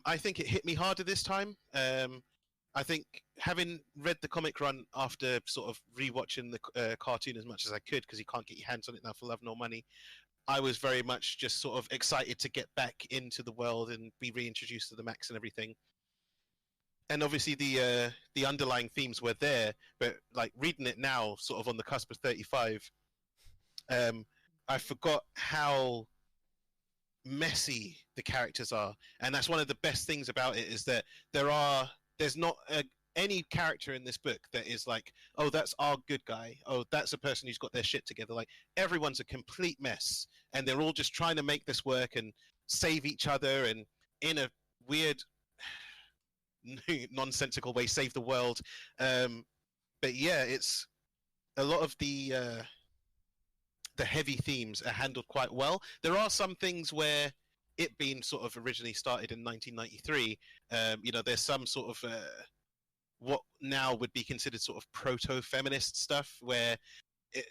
I think it hit me harder this time. I think having read the comic run after sort of rewatching the cartoon as much as I could, because you can't get your hands on it now for love nor money, I was very much just sort of excited to get back into the world and be reintroduced to the MAXX and everything. And obviously the underlying themes were there, but like reading it now, sort of on the cusp of 35, I forgot how messy the characters are. And that's one of the best things about it, is that there's not any character in this book that is like, oh, that's our good guy. Oh, that's a person who's got their shit together. Like, everyone's a complete mess, and they're all just trying to make this work and save each other, and in a weird, nonsensical way, save the world. But yeah, it's a lot of the heavy themes are handled quite well. There are some things where it being sort of originally started in 1993, there's some sort of what now would be considered sort of proto-feminist stuff where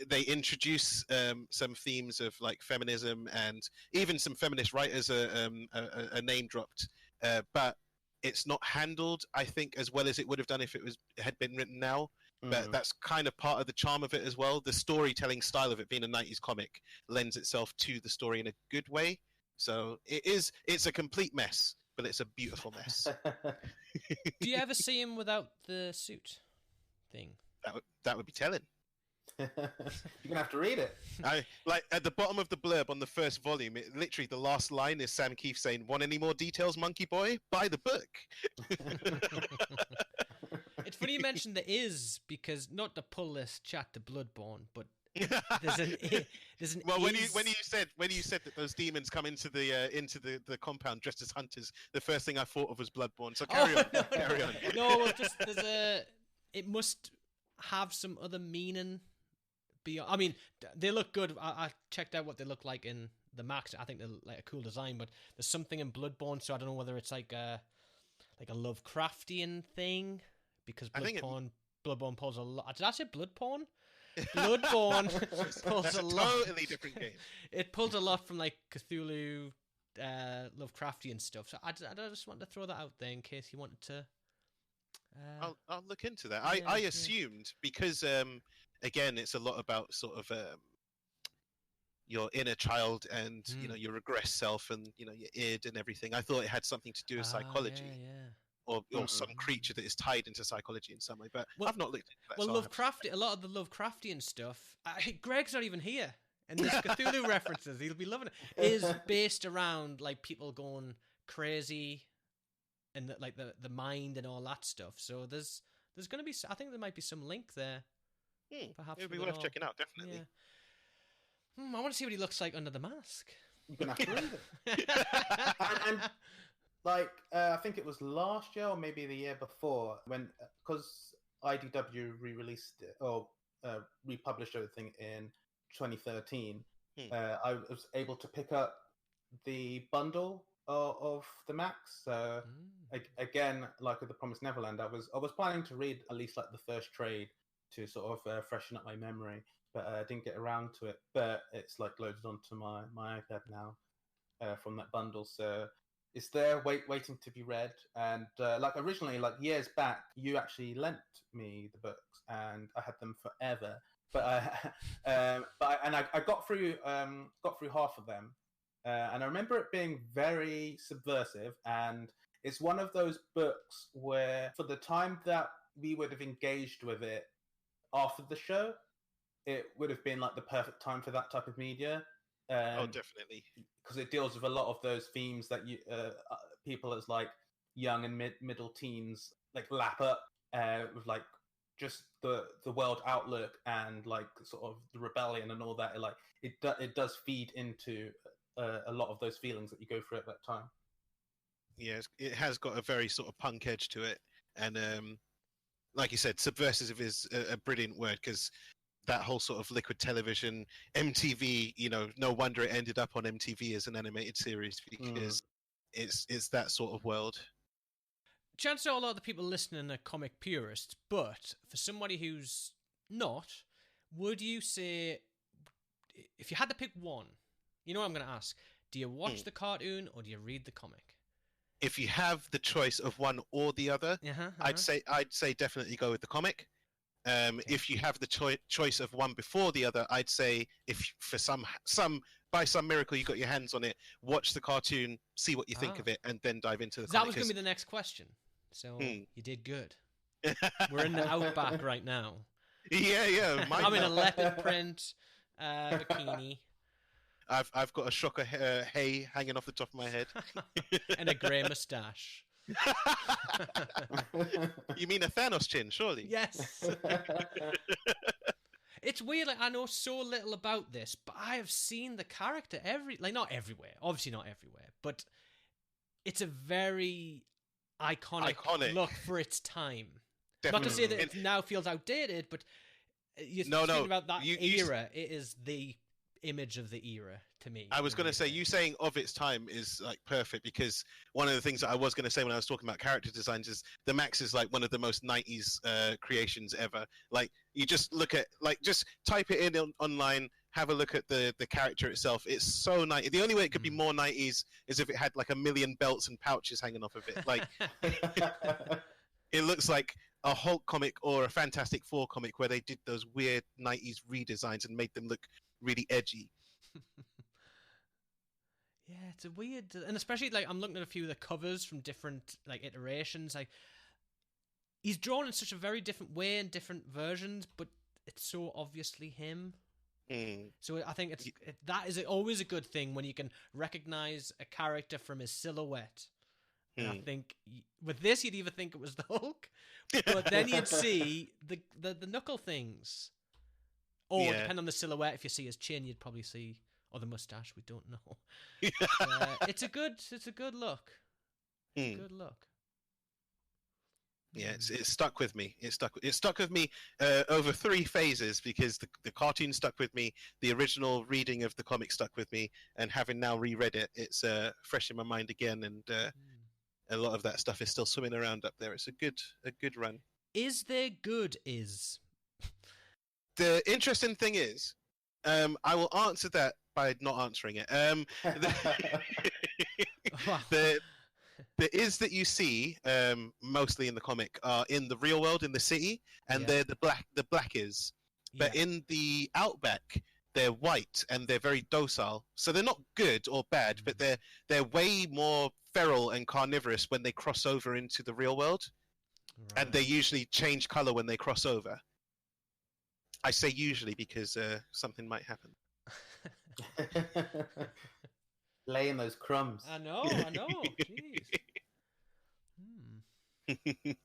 they introduce some themes of like feminism, and even some feminist writers are name dropped, but it's not handled, I think, as well as it would have done if it had been written now. But that's kind of part of the charm of it as well. The storytelling style of it being a 90s comic lends itself to the story in a good way. So it's a complete mess, but it's a beautiful mess. Do you ever see him without the suit thing? That would be telling. You're gonna have to read it. Like at the bottom of the blurb on the first volume, literally the last line is Sam Keefe saying, "Want any more details, Monkey Boy? Buy the book." It's funny you mentioned the "is" because not to pull this chat to Bloodborne, but there's an well, when is... you said that those demons come into the compound dressed as hunters, the first thing I thought of was Bloodborne. So carry on. No. Carry on. No, well, just it must have some other meaning. I mean, they look good. I checked out what they look like in the MAXX. I think they're like a cool design, but there's something in Bloodborne, so I don't know whether it's like a Lovecraftian thing, because Bloodborne pulls a lot. Did I say Bloodborne? Bloodborne pulls a lot. Totally different game. It pulls a lot from like Cthulhu, Lovecraftian stuff. So I just wanted to throw that out there in case you wanted to. I'll look into that. I assumed because again, it's a lot about sort of your inner child and your regressed self and your id and everything. I thought it had something to do with psychology. Or some creature that is tied into psychology in some way, but I've not looked into that. Well, a lot of the Lovecraftian stuff, Greg's not even here, and there's Cthulhu references, he'll be loving it, is based around like people going crazy and the mind and all that stuff. So there's going to be, I think there might be some link there. Perhaps it'd be worth checking out, definitely. Yeah. I want to see what he looks like under the mask. You're going to have to read it. and like, I think it was last year or maybe the year before, because IDW re-released it, or republished everything in 2013, I was able to pick up the bundle of the MAXX. So again, like with the Promised Neverland, I was planning to read at least like the first trade to sort of freshen up my memory, but I didn't get around to it. But it's like loaded onto my iPad now from that bundle, so it's there waiting to be read. And like originally, like years back, you actually lent me the books, and I had them forever. But I got through half of them, and I remember it being very subversive. And it's one of those books where, for the time that we would have engaged with it after the show, it would have been like the perfect time for that type of media. Oh, definitely. Because it deals with a lot of those themes that you people as like young and middle teens like lap up with like just the world outlook and like sort of the rebellion and all that. Like it does feed into a lot of those feelings that you go through at that time. Yes, it has got a very sort of punk edge to it, and like you said, subversive is a brilliant word, because that whole sort of liquid television, MTV, no wonder it ended up on MTV as an animated series, because it's that sort of world. Chances are a lot of the people listening are comic purists, but for somebody who's not, would you say, if you had to pick one, what I'm going to ask, do you watch the cartoon or do you read the comic? If you have the choice of one or the other, I'd say definitely go with the comic. Okay. If you have the choice of one before the other, I'd say if for by some miracle you got your hands on it, watch the cartoon, see what you think of it, and then dive into the comic. That was going to be the next question. So you did good. We're in the outback right now. Yeah. I'm in a leopard print bikini. I've got a shock of hay hanging off the top of my head. And a grey moustache. You mean a Thanos chin, surely? Yes. It's weird, like, I know so little about this, but I have seen the character not everywhere, obviously not everywhere, but it's a very iconic look for its time. Definitely. Not to say that it now feels outdated, but you're thinking about that era, it image of the era to me. I was going to say, you saying of its time is like perfect, because one of the things that I was going to say when I was talking about character designs is the MAXX is like one of the most 90s creations ever. Like, you just look at, like, just type it in online, have a look at the character itself. It's so 90s. The only way it could be more 90s is if it had like a million belts and pouches hanging off of it. Like, it looks like a Hulk comic or a Fantastic Four comic where they did those weird 90s redesigns and made them look really edgy. Yeah, it's a weird, and especially like I'm looking at a few of the covers from different like iterations. Like, he's drawn in such a very different way in different versions, but it's so obviously him. So I think that is always a good thing when you can recognize a character from his silhouette. And I think with this, you'd either think it was the Hulk, but then you'd see the knuckle things. Or depending on the silhouette, if you see his chin, you'd probably see, or the mustache. We don't know. It's a good look. Good look. Yeah, it stuck with me. It stuck with me over 3 phases, because the cartoon stuck with me, the original reading of the comic stuck with me, and having now reread it, it's fresh in my mind again, and a lot of that stuff is still swimming around up there. It's a good run. Is there good is? The interesting thing is, I will answer that by not answering it. The is that you see mostly in the comic are in the real world, in the city, and they're the black is. But in the outback, they're white and they're very docile. So they're not good or bad, but they're way more feral and carnivorous when they cross over into the real world. Right. And they usually change color when they cross over. I say usually because something might happen. Laying those crumbs. I know. Jeez.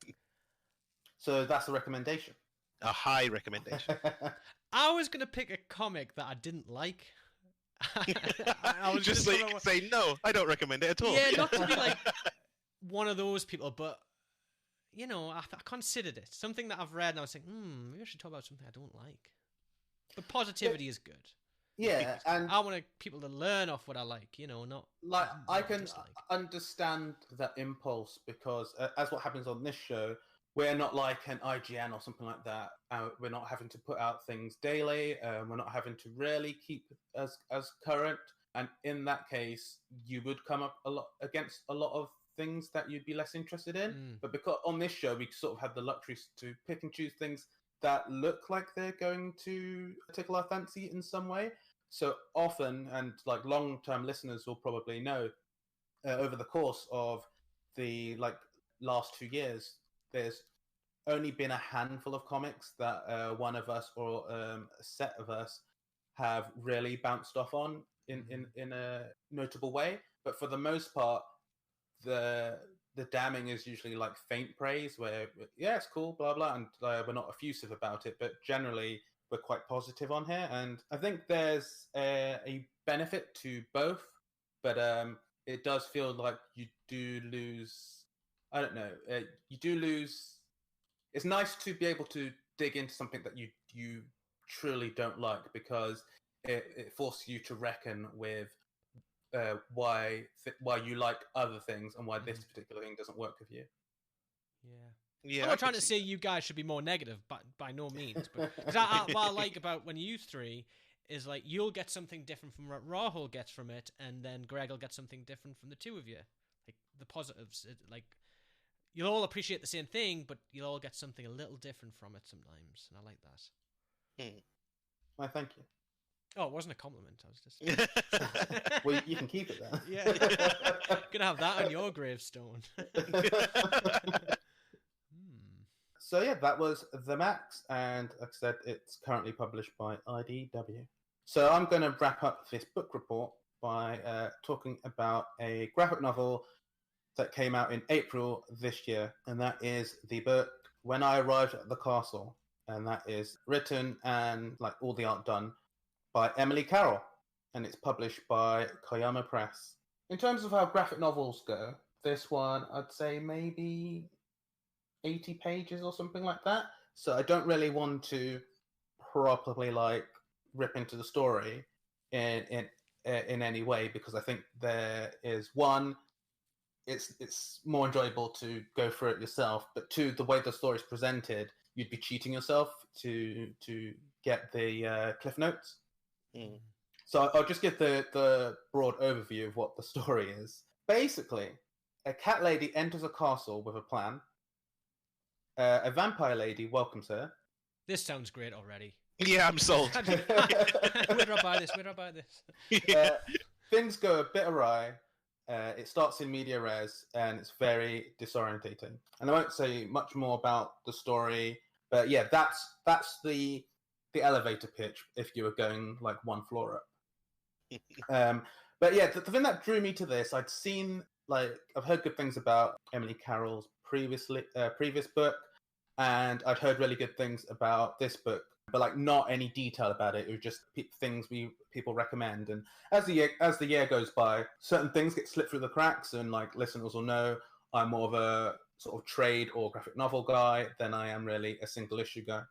So that's a recommendation. A high recommendation. I was going to pick a comic that I didn't like. I was just so you can say, no, I don't recommend it at all. Yeah, not to be like one of those people, but, you know, I considered it. Something that I've read, and I was like, maybe I should talk about something I don't like. But positivity is good. Yeah, and I want people to learn off what I like, you know, not like I can dislike. Understand that impulse, because as what happens on this show, we're not like an IGN or something like that. We're not having to put out things daily. We're not having to really keep as current. And in that case, you would come up against a lot of things that you'd be less interested in. But because on this show, we sort of have the luxuries to pick and choose things that look like they're going to tickle our fancy in some way. So often, and like long-term listeners will probably know, over the course of the last 2 years, there's only been a handful of comics that one of us or a set of us have really bounced off on in a notable way. But for the most part, the damning is usually like faint praise, where it's cool, blah blah, and we're not effusive about it, but generally we're quite positive on here. And I think there's a benefit to both, but it does feel like you do lose. I don't know. You do lose. It's nice to be able to dig into something that you truly don't like, because it forces you to reckon with why you like other things and why this particular thing doesn't work with you. Yeah. I'm not trying to say you guys should be more negative, but by no means. But what I like about when you three is like you'll get something different from what Rahul gets from it, and then Greg will get something different from the two of you. Like the positives, you'll all appreciate the same thing, but you'll all get something a little different from it sometimes, and I like that. Well, thank you. Oh, it wasn't a compliment. I was just. Well, you can keep it then. Yeah, gonna have that on your gravestone. So yeah, that was the MAXX, and like I said, it's currently published by IDW. So I'm going to wrap up this book report by talking about a graphic novel that came out in April this year, and that is the book When I Arrived at the Castle, and that is written and like all the art done by Emily Carroll, and it's published by Koyama Press. In terms of how graphic novels go, this one I'd say maybe 80 pages or something like that. So I don't really want to properly rip into the story. in any way, because I think there is one, it's more enjoyable to go through it yourself, but two, the way the story is presented, you'd be cheating yourself to get the cliff notes. Mm. So I'll just give the broad overview of what the story is. Basically, a cat lady enters a castle with a plan. A vampire lady welcomes her. This sounds great already. Yeah, I'm sold. Where do I buy this? Where do I buy this? Things go a bit awry. It starts in media res, and it's very disorientating. And I won't say much more about the story, but yeah, that's the elevator pitch if you were going like one floor up. But yeah, the thing that drew me to this, I've heard good things about Emily Carroll's previous book, and I'd heard really good things about this book, but like not any detail about it. It was just things people recommend. And as the year goes by, certain things get slipped through the cracks, and like listeners will know, I'm more of a sort of trade or graphic novel guy than I am really a single issue guy.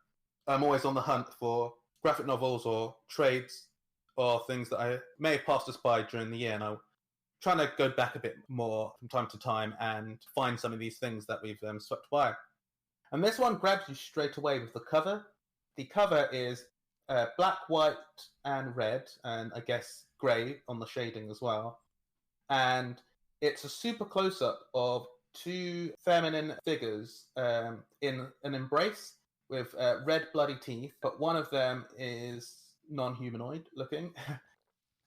I'm always on the hunt for graphic novels or trades or things that I may have passed us by during the year, and I'm trying to go back a bit more from time to time and find some of these things that we've swept by. And this one grabs you straight away with the cover. The cover is black, white, and red, and I guess grey on the shading as well. And it's a super close-up of two feminine figures in an embrace with red bloody teeth, but one of them is non-humanoid looking,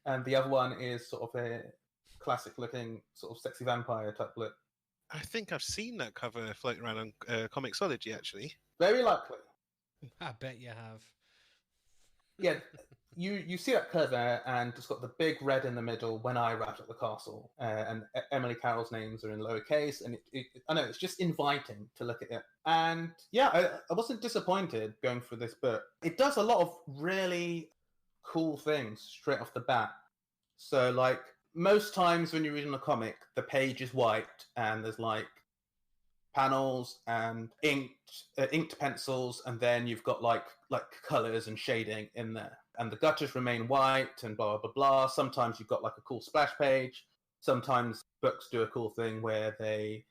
and the other one is sort of a classic-looking sort of sexy vampire type look. I think I've seen that cover floating around on Comixology, actually. Very likely. I bet you have. Yeah, you see that cover, and it's got the big red in the middle, when I arrived at the castle, and Emily Carroll's names are in lowercase, and I know, it's just inviting to look at it. And yeah, I wasn't disappointed going through this book. It does a lot of really cool things straight off the bat. So like, most times when you're reading a comic, the page is white, and there's like panels and inked pencils, and then you've got like colors and shading in there, and the gutters remain white and blah blah blah. Sometimes you've got like a cool splash page. Sometimes books do a cool thing where the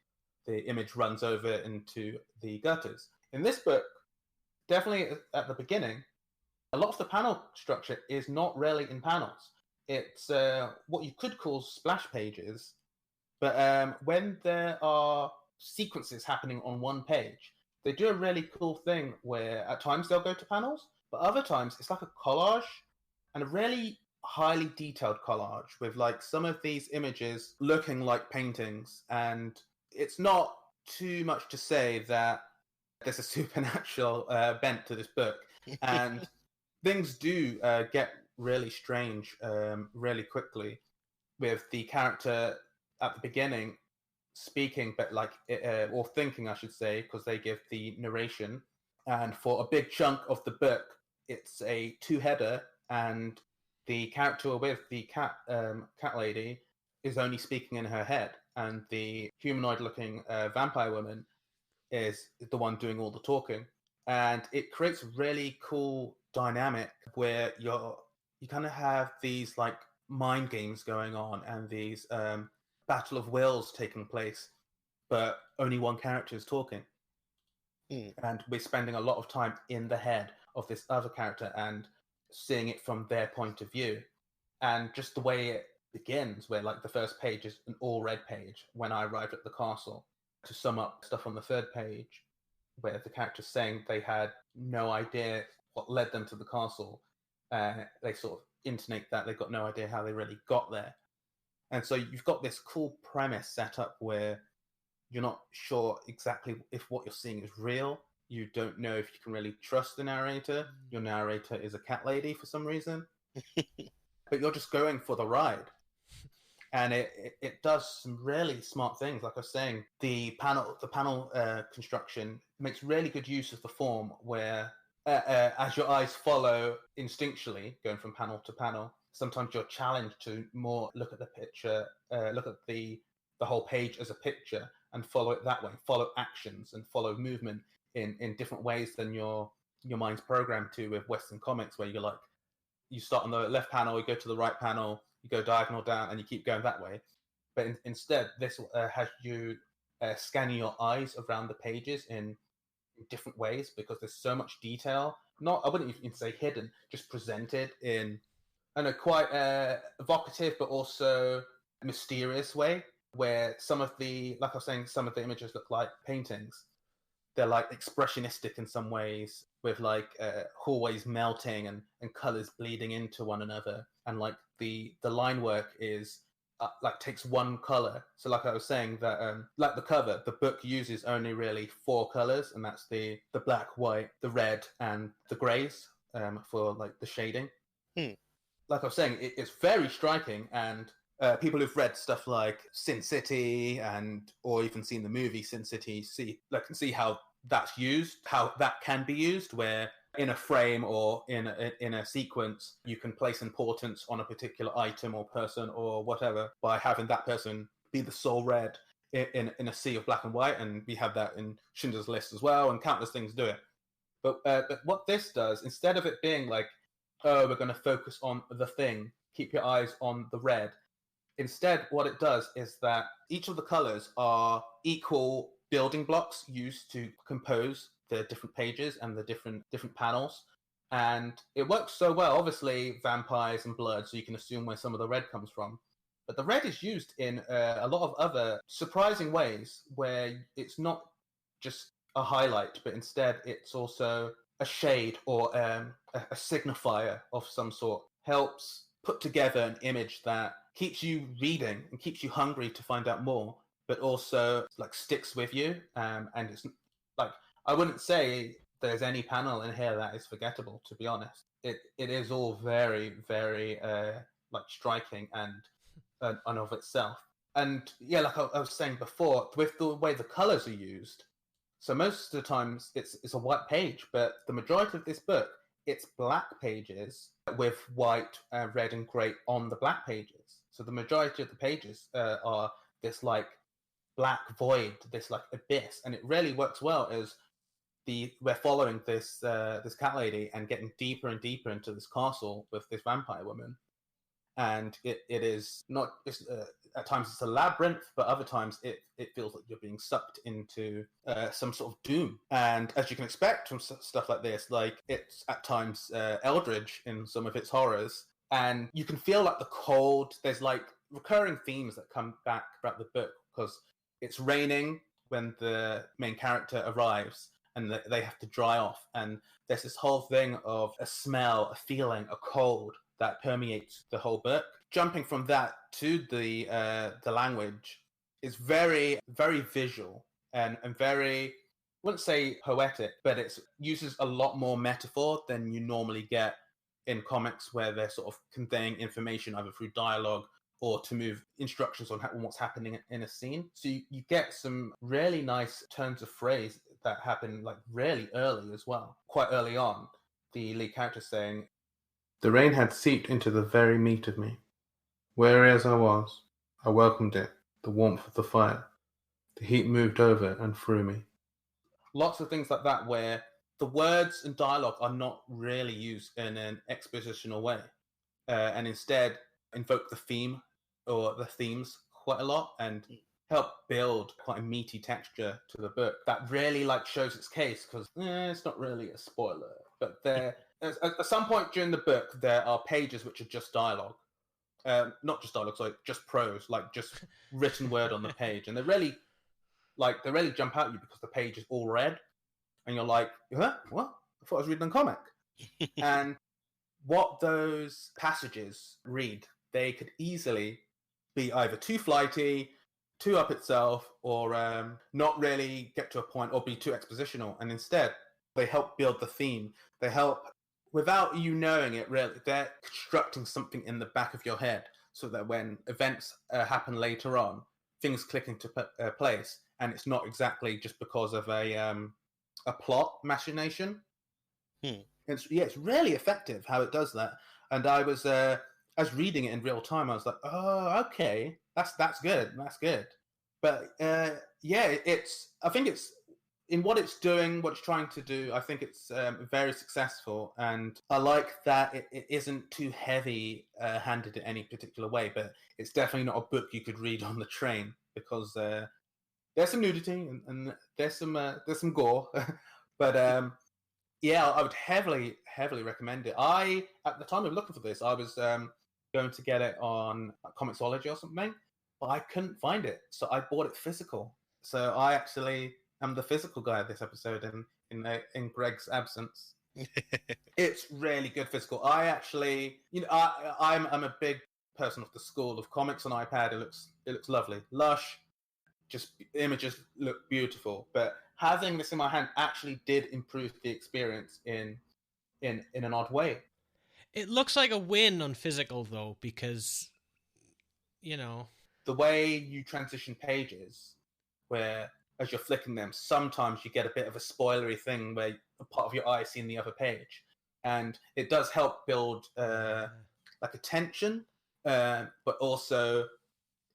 image runs over into the gutters. In this book, definitely at the beginning, a lot of the panel structure is not really in panels. It's what you could call splash pages, but when there are sequences happening on one page, they do a really cool thing where at times they'll go to panels, but other times it's like a collage, and a really highly detailed collage with like some of these images looking like paintings. And it's not too much to say that there's a supernatural bent to this book, and things do get really strange really quickly, with the character at the beginning speaking, but like or thinking, I should say, because they give the narration. And for a big chunk of the book, it's a two-header, and the character with the cat lady is only speaking in her head, and the humanoid-looking vampire woman is the one doing all the talking. And it creates a really cool dynamic where you kind of have these like mind games going on, and these battle of wills taking place, but only one character is talking. And we're spending a lot of time in the head of this other character and seeing it from their point of view. And just the way it begins, where like the first page is an all red page, when I arrived at the castle, to sum up stuff on the third page, where the character's saying they had no idea what led them to the castle. They sort of intonate that they've got no idea how they really got there. And so you've got this cool premise set up where you're not sure exactly if what you're seeing is real. You don't know if you can really trust the narrator. Your narrator is a cat lady for some reason. But you're just going for the ride. And it does some really smart things. Like I was saying, the panel construction makes really good use of the form where as your eyes follow instinctually, going from panel to panel, sometimes you're challenged to more look at the picture, look at the whole page as a picture, and follow it that way, follow actions and follow movement in different ways than your mind's programmed to with Western comics, where you're like, you start on the left panel, you go to the right panel, you go diagonal down, and you keep going that way. But instead, this has you scanning your eyes around the pages in different ways because there's so much detail. I wouldn't even say hidden, just presented in a quite evocative but also mysterious way. Where some of the, like I was saying, some of the images look like paintings. They're like expressionistic in some ways, with like hallways melting and colors bleeding into one another, and like the line work is like takes one color. So like I was saying that like the cover, the book uses only really 4 colors, and that's the black, white, the red, and the grays for like the shading. Like I was saying, it's very striking, and people who've read stuff like Sin City or even seen the movie Sin City can see how that's used, how that can be used, where in a frame or in a sequence you can place importance on a particular item or person or whatever by having that person be the sole red in a sea of black and white, and we have that in Schindler's List as well, and countless things do it. But what this does, instead of it being like, oh, we're going to focus on the thing, keep your eyes on the red, instead what it does is that each of the colors are equal building blocks used to compose the different pages and the different panels, and it works so well. Obviously vampires and blood, so you can assume where some of the red comes from, but the red is used in a lot of other surprising ways, where it's not just a highlight, but instead it's also a shade or a signifier of some sort. Helps put together an image that keeps you reading and keeps you hungry to find out more, but also like sticks with you. And it's like, I wouldn't say there's any panel in here that is forgettable, to be honest. It is all very, very like striking and of itself. And yeah, like I was saying before, with the way the colors are used, so most of the times it's a white page, but the majority of this book, it's black pages with white, red, and grey on the black pages. So the majority of the pages are this like black void, this like abyss, and it really works well as we're following this cat lady and getting deeper and deeper into this castle with this vampire woman, and it is not. At times it's a labyrinth, but other times it feels like you're being sucked into some sort of doom. And as you can expect from stuff like this, like it's at times eldritch in some of its horrors, and you can feel like the cold. There's like recurring themes that come back throughout the book, because it's raining when the main character arrives and they have to dry off, and there's this whole thing of a smell, a feeling, a cold that permeates the whole book. Jumping from that to the language is very, very visual and very, I wouldn't say poetic, but it uses a lot more metaphor than you normally get in comics, where they're sort of conveying information either through dialogue or to move instructions on what's happening in a scene. So you get some really nice turns of phrase that happen like really early as well. Quite early on, the lead character saying, "The rain had seeped into the very meat of me. Weary as I was, I welcomed it, the warmth of the fire. The heat moved over and through me." Lots of things like that, where the words and dialogue are not really used in an expositional way, and instead invoke the theme or the themes quite a lot and help build quite a meaty texture to the book that really like shows its case, because it's not really a spoiler, but there at some point during the book there are pages which are just dialogue. Not just dialogue, sorry, just prose, like just written word on the page, and they really jump out at you because the page is all red, and you're like, huh? What? I thought I was reading a comic. And what those passages read, they could easily be either too flighty, too up itself, or not really get to a point, or be too expositional. And instead, they help build the theme. They help, without you knowing it, really, they're constructing something in the back of your head, so that when events happen later on, things click into place, and it's not exactly just because of a plot machination. It's really effective how it does that. And I was reading it in real time, I was like, oh, okay, that's good. But I think it's in what it's doing, what it's trying to do, I think it's very successful, and I like that it isn't too heavy-handed in any particular way. But it's definitely not a book you could read on the train because there's some nudity and there's some gore. But yeah, I would heavily recommend it. At the time of looking for this, I was going to get it on Comixology or something, but I couldn't find it, so I bought it physical. So I actually am the physical guy of this episode in Greg's absence. It's really good physical. I actually, I'm a big person of the school of comics on iPad. It looks lovely, lush. Just images look beautiful. But having this in my hand actually did improve the experience in an odd way. It looks like a win on physical though, because the way you transition pages, where as you're flicking them, sometimes you get a bit of a spoilery thing where a part of your eye is seeing the other page, and it does help build like a tension, but also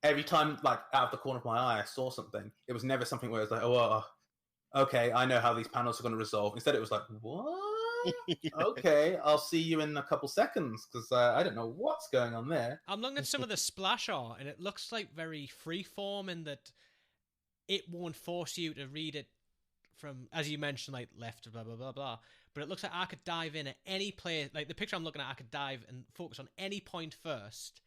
every time, like out of the corner of my eye, I saw something. It was never something where it was like, oh, okay, I know how these panels are going to resolve. Instead, it was like, what? Okay, I'll see you in a couple seconds, because I don't know what's going on there. I'm looking at some of the splash art, and it looks like very freeform in that it won't force you to read it from, as you mentioned, like left, blah, blah, blah, blah. But it looks like I could dive in at any place. Like the picture I'm looking at, I could dive and focus on any point first,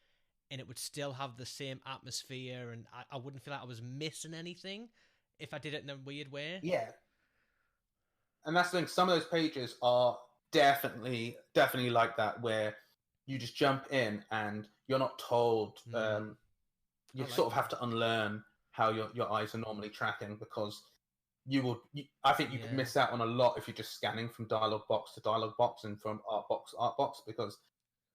and it would still have the same atmosphere, and I wouldn't feel like I was missing anything if I did it in a weird way. Yeah. And that's the thing, some of those pages are definitely like that, where you just jump in and you're not told, you sort of have to unlearn how your eyes are normally tracking, because I think you could miss out on a lot if you're just scanning from dialogue box to dialogue box and from art box to art box, because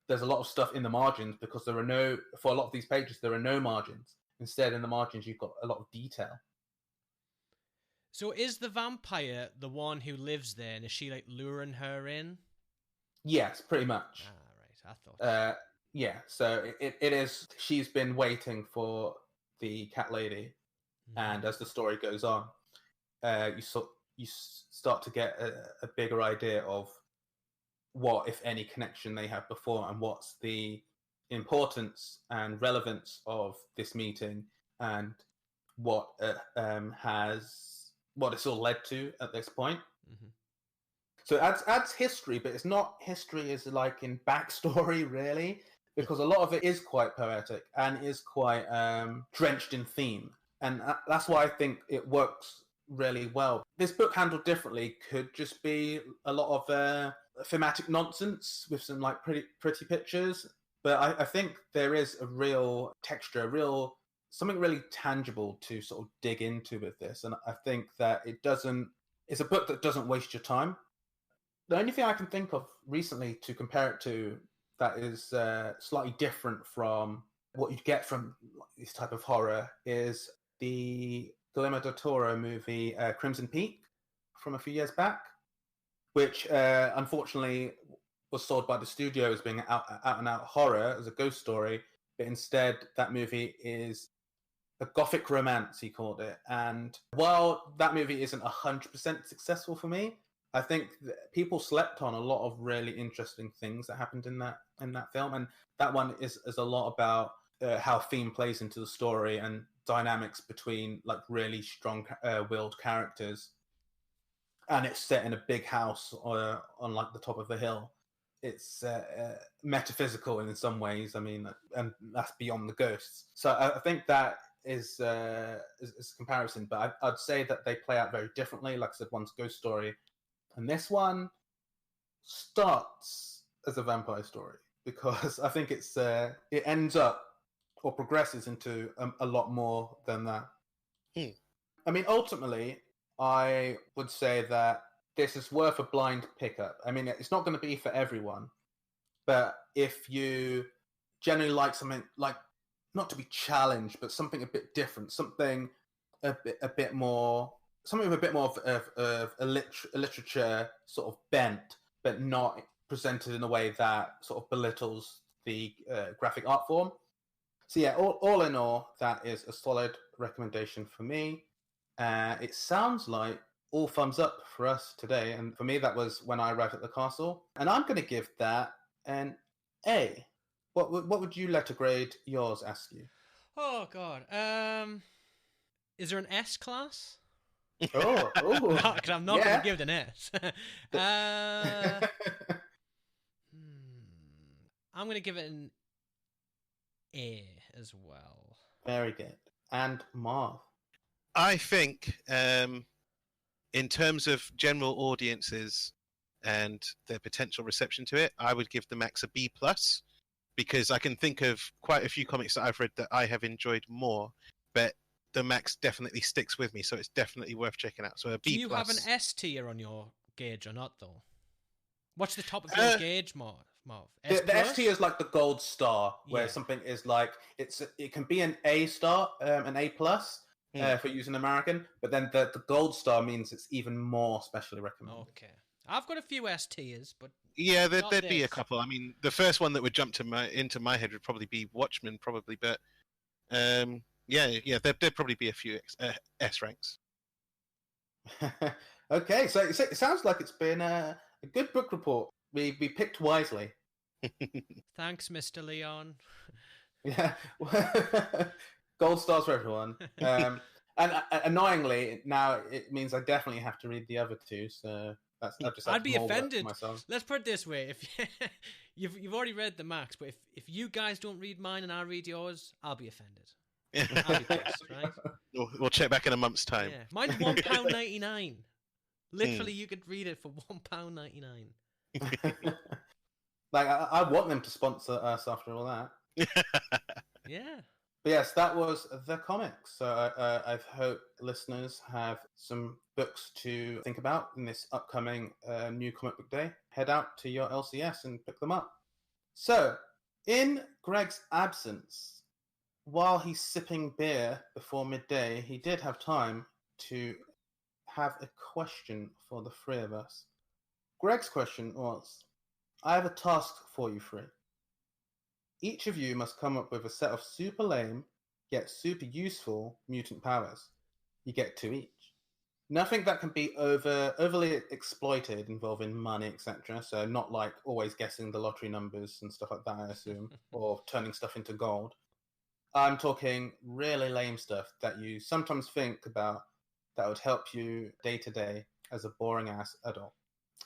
there's a lot of stuff in the margins, because for a lot of these pages, there are no margins. Instead, in the margins, you've got a lot of detail. So is the vampire the one who lives there, and is she like luring her in? Yes, pretty much. Ah, right. I thought. Yeah, so it is. She's been waiting for the cat lady, and as the story goes on, you start to get a bigger idea of what, if any, connection they have before, and what's the importance and relevance of this meeting, and what it's all led to at this point. Mm-hmm. So it adds history, but it's not history as like in backstory, really, because a lot of it is quite poetic and is quite drenched in theme. And that's why I think it works really well. This book, handled differently, could just be a lot of thematic nonsense with some like pretty pictures. But I think there is a real texture, something really tangible to sort of dig into with this. And I think that it's a book that doesn't waste your time. The only thing I can think of recently to compare it to that is slightly different from what you'd get from this type of horror is the Guillermo del Toro movie Crimson Peak from a few years back, which unfortunately was sold by the studio as being out and out horror, as a ghost story. But instead, that movie is a gothic romance, he called it. And while that movie isn't 100% successful for me, I think that people slept on a lot of really interesting things that happened in that film. And that one is a lot about how theme plays into the story and dynamics between like really strong-willed characters. And it's set in a big house on like the top of the hill. It's metaphysical in some ways. I mean, and that's beyond the ghosts. So I think that is a comparison, but I'd say that they play out very differently. Like I said, one's a ghost story, and this one starts as a vampire story, because I think it ends up or progresses into a lot more than that. I mean, ultimately, I would say that this is worth a blind pickup. I mean, it's not going to be for everyone, but if you generally like something like, not to be challenged, but something a bit different, something a bit more, something with a bit more of a literature sort of bent, but not presented in a way that sort of belittles the graphic art form. So yeah, all in all, that is a solid recommendation for me. It sounds like all thumbs up for us today. And for me, that was When I Arrived at the Castle. And I'm going to give that an A. What would you letter grade yours, Askew? Oh, God. Is there an S class? Oh. Because I'm not going to give it an S. I'm going to give it an A as well. Very good. And Marv? I think, in terms of general audiences and their potential reception to it, I would give the MAXX a B+, because I can think of quite a few comics that I've read that I have enjoyed more, but the MAXX definitely sticks with me, so it's definitely worth checking out. So a B+. Do you have an S tier on your gauge or not, though? What's the top of your gauge, Marv? The S tier is like the gold star, where something is like it can be an A star, an A+, for using American, but then the gold star means it's even more specially recommended. Okay. I've got a few S tiers, but yeah, there'd be a couple. I mean, the first one that would jump into my head would probably be Watchmen, probably, but there'd probably be a few S ranks. Okay, so it sounds like it's been a good book report. We picked wisely. Thanks, Mr. Leon. Yeah, gold stars for everyone. And annoyingly, now it means I definitely have to read the other two. So I'd be offended. Let's put it this way: if you've already read the MAXX, but if you guys don't read mine and I read yours, I'll be offended. I'll be pissed, right? We'll check back in a month's time. Yeah. Mine's £1.99. Literally, you could read it for £1.99. Like I want them to sponsor us after all that. Yeah. But yes, that was the comics. So I hope listeners have some books to think about in this upcoming new comic book day. Head out to your LCS and pick them up. So, in Greg's absence, while he's sipping beer before midday, he did have time to have a question for the three of us. Greg's question was, I have a task for you three. Each of you must come up with a set of super lame, yet super useful mutant powers. You get 2 each. Nothing that can be overly exploited, involving money, etc. So not like always guessing the lottery numbers and stuff like that, I assume, or turning stuff into gold. I'm talking really lame stuff that you sometimes think about that would help you day to day as a boring-ass adult.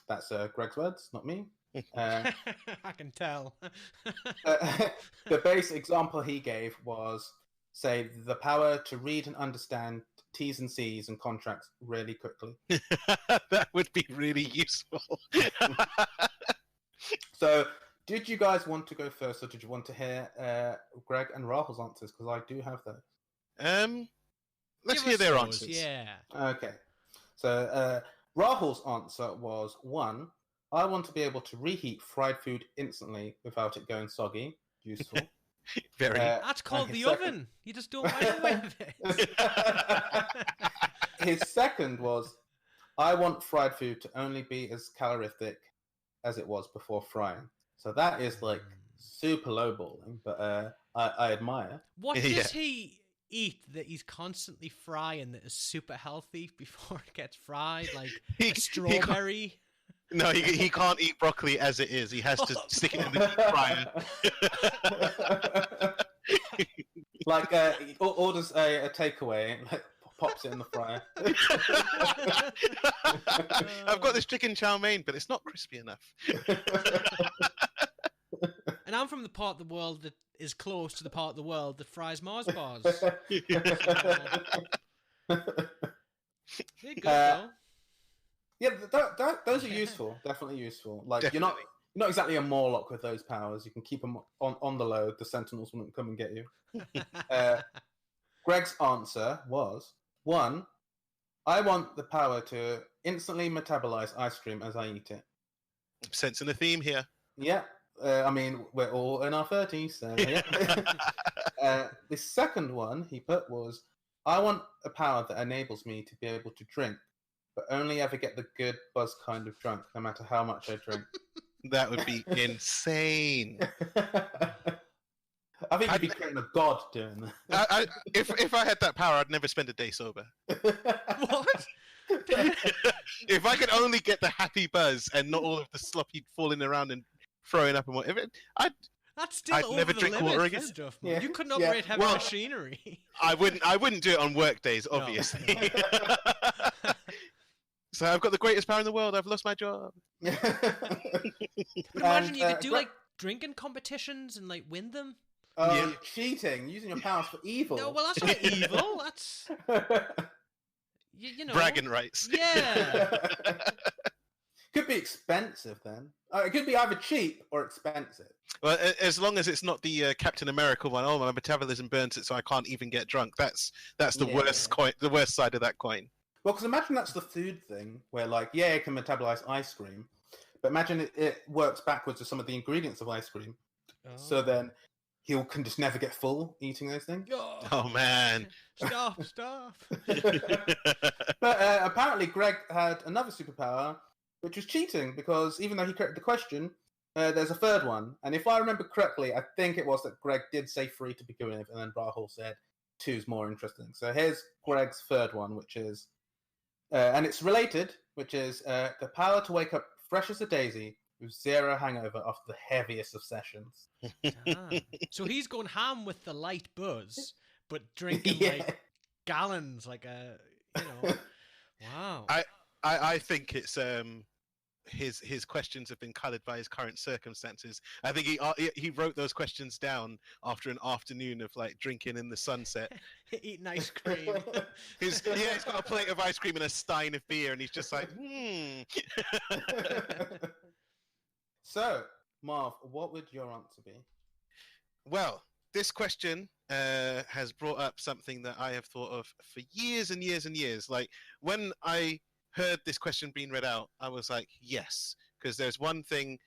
That's Greg's words, not me. I can tell. The base example he gave was, say, the power to read and understand T's and C's and contracts really quickly. That would be really useful. So, did you guys want to go first, or did you want to hear Greg and Rahul's answers? Because I do have those. Let's hear their answers. Yeah. Okay. So, Rahul's answer was 1. I want to be able to reheat fried food instantly without it going soggy. Useful. Very. That's called the oven. You just don't microwave it. His second was, I want fried food to only be as calorific as it was before frying. So that is like super lowballing, but I admire. What does he eat that he's constantly frying that is super healthy before it gets fried? Like a strawberry? No, he can't eat broccoli as it is. He has to stick it in the deep fryer. Like, he orders a takeaway and pops it in the fryer. I've got this chicken chow mein, but it's not crispy enough. And I'm from the part of the world that is close to the part of the world that fries Mars bars. They're good, though. Yeah, those are useful. Definitely useful. Like, Definitely. You're not exactly a Morlock with those powers. You can keep them on the low. The Sentinels wouldn't come and get you. Greg's answer was 1. I want the power to instantly metabolize ice cream as I eat it. Sensing the theme here. Yeah. I mean, we're all in our 30s, so yeah. The second one he put was, I want a power that enables me to be able to drink, but only ever get the good buzz kind of drunk, no matter how much I drink. That would be insane. I think you'd be creating a god doing that. If I had that power, I'd never spend a day sober. What? If I could only get the happy buzz and not all of the sloppy falling around and throwing up and whatever, That's still I'd over never the drink limit water for again. stuff, man. Yeah. You couldn't Yeah. operate heavy Well, machinery. I wouldn't do it on work days, obviously. So I've got the greatest power in the world. I've lost my job. But imagine you could do like drinking competitions and like win them. Yeah. Cheating, using your powers for evil. No, well, that's not evil. That's you know, Bragging rights. Yeah. Could be expensive then. It could be either cheap or expensive. Well, as long as it's not the Captain America one. Oh, my metabolism burns it, so I can't even get drunk. That's the worst coin. The worst side of that coin. Well, because imagine that's the food thing, where like, yeah, it can metabolize ice cream, but imagine it works backwards with some of the ingredients of ice cream. Oh. So then he can just never get full eating those things. Oh man! Stop! But apparently Greg had another superpower, which was cheating, because even though he corrected the question, there's a third one. And if I remember correctly, I think it was that Greg did say 3 to begin with, and then Rahul said 2 is more interesting. So here's Greg's third one, which is, and it's related, which is the power to wake up fresh as a daisy with 0 hangover after the heaviest of sessions. So he's going ham with the light buzz, but drinking like gallons, like a, you know. Wow. I think it's his questions have been coloured by his current circumstances. I think he wrote those questions down after an afternoon of like drinking in the sunset, eating ice cream. he's got a plate of ice cream and a stein of beer, and he's just like, So, Marv, what would your answer be? Well, this question has brought up something that I have thought of for years and years and years. Like, when I heard this question being read out, I was like, yes, because there's one thing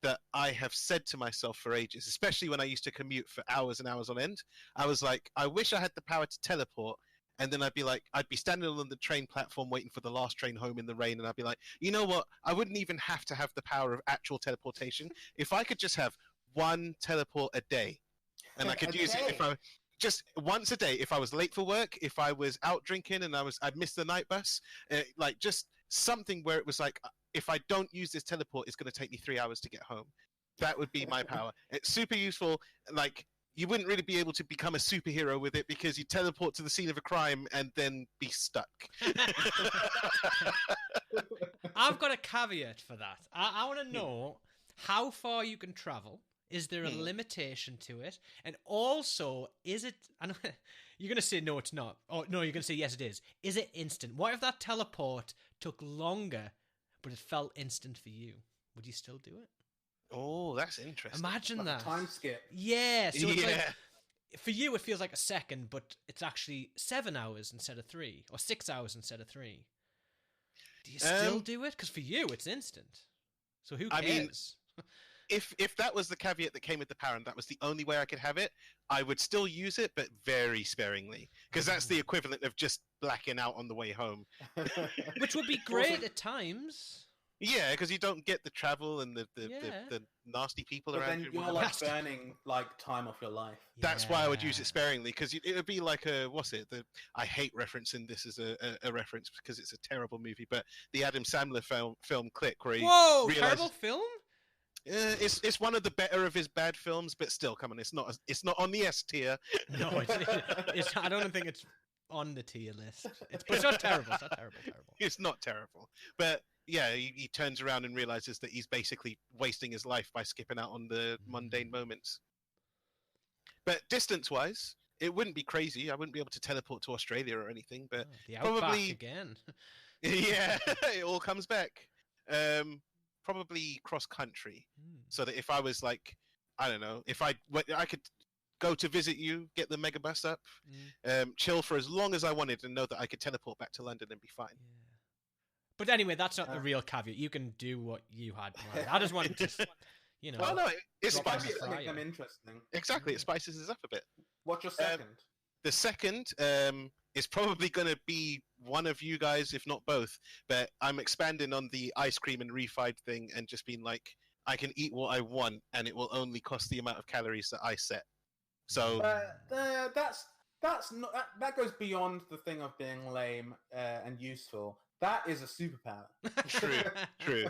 that I have said to myself for ages, especially when I used to commute for hours and hours on end. I was like, I wish I had the power to teleport. And then I'd be standing on the train platform waiting for the last train home in the rain, and I'd be like, you know what? I wouldn't even have to have the power of actual teleportation. If I could just have one teleport a day, and I could use it if I just once a day. If I was late for work, if I was out drinking and I'd missed the night bus, like just something where it was like, if I don't use this teleport, it's going to take me 3 hours to get home. That would be my power. It's super useful. Like, you wouldn't really be able to become a superhero with it because you teleport to the scene of a crime and then be stuck. I've got a caveat for that. I want to know how far you can travel. Is there a limitation to it? And also, is it... I know, you're going to say no, it's not. Oh, no, you're going to say yes, it is. Is it instant? What if that teleport took longer, but it felt instant for you? Would you still do it? Oh, that's interesting. Imagine Like that. a time skip. Yeah. So it's like, Yeah. for you, it feels like a second, but it's actually 7 hours instead of 3, or 6 hours instead of 3. Do you still do it? Because for you, it's instant. So who cares? I mean, if that was the caveat that came with the power and that was the only way I could have it, I would still use it, but very sparingly. Because that's the equivalent of just blacking out on the way home. Which would be great at times. Yeah, because you don't get the travel and the nasty people But around then you. you're like burning like time off your life. That's why I would use it sparingly, because it would be like I hate referencing this as a reference because it's a terrible movie, but the Adam Sandler film Click, where he realizes, terrible film? it's one of the better of his bad films, but still, come on, it's not on the S tier. No, it's I don't think it's on the tier list. But it's not terrible. It's not terrible. It's not terrible, but yeah, he turns around and realizes that he's basically wasting his life by skipping out on the mundane moments. But distance-wise, it wouldn't be crazy. I wouldn't be able to teleport to Australia or anything, but the Outback probably again. Yeah, it all comes back. Probably cross-country, so that if I was like, I don't know, if I could go to visit you, get the megabus up, chill for as long as I wanted, and know that I could teleport back to London and be fine. Yeah. But anyway, that's not the real caveat. You can do what you had planned. I just wanted to, you know. Well, no, it drop spices in the Make them fryer. interesting. exactly. It spices us up a bit. What's your second? The second is probably going to be one of you guys, if not both. But I'm expanding on the ice cream and refide thing and just being like, I can eat what I want, and it will only cost the amount of calories that I set. So That's that's not that goes beyond the thing of being lame and useful. That is a superpower. True.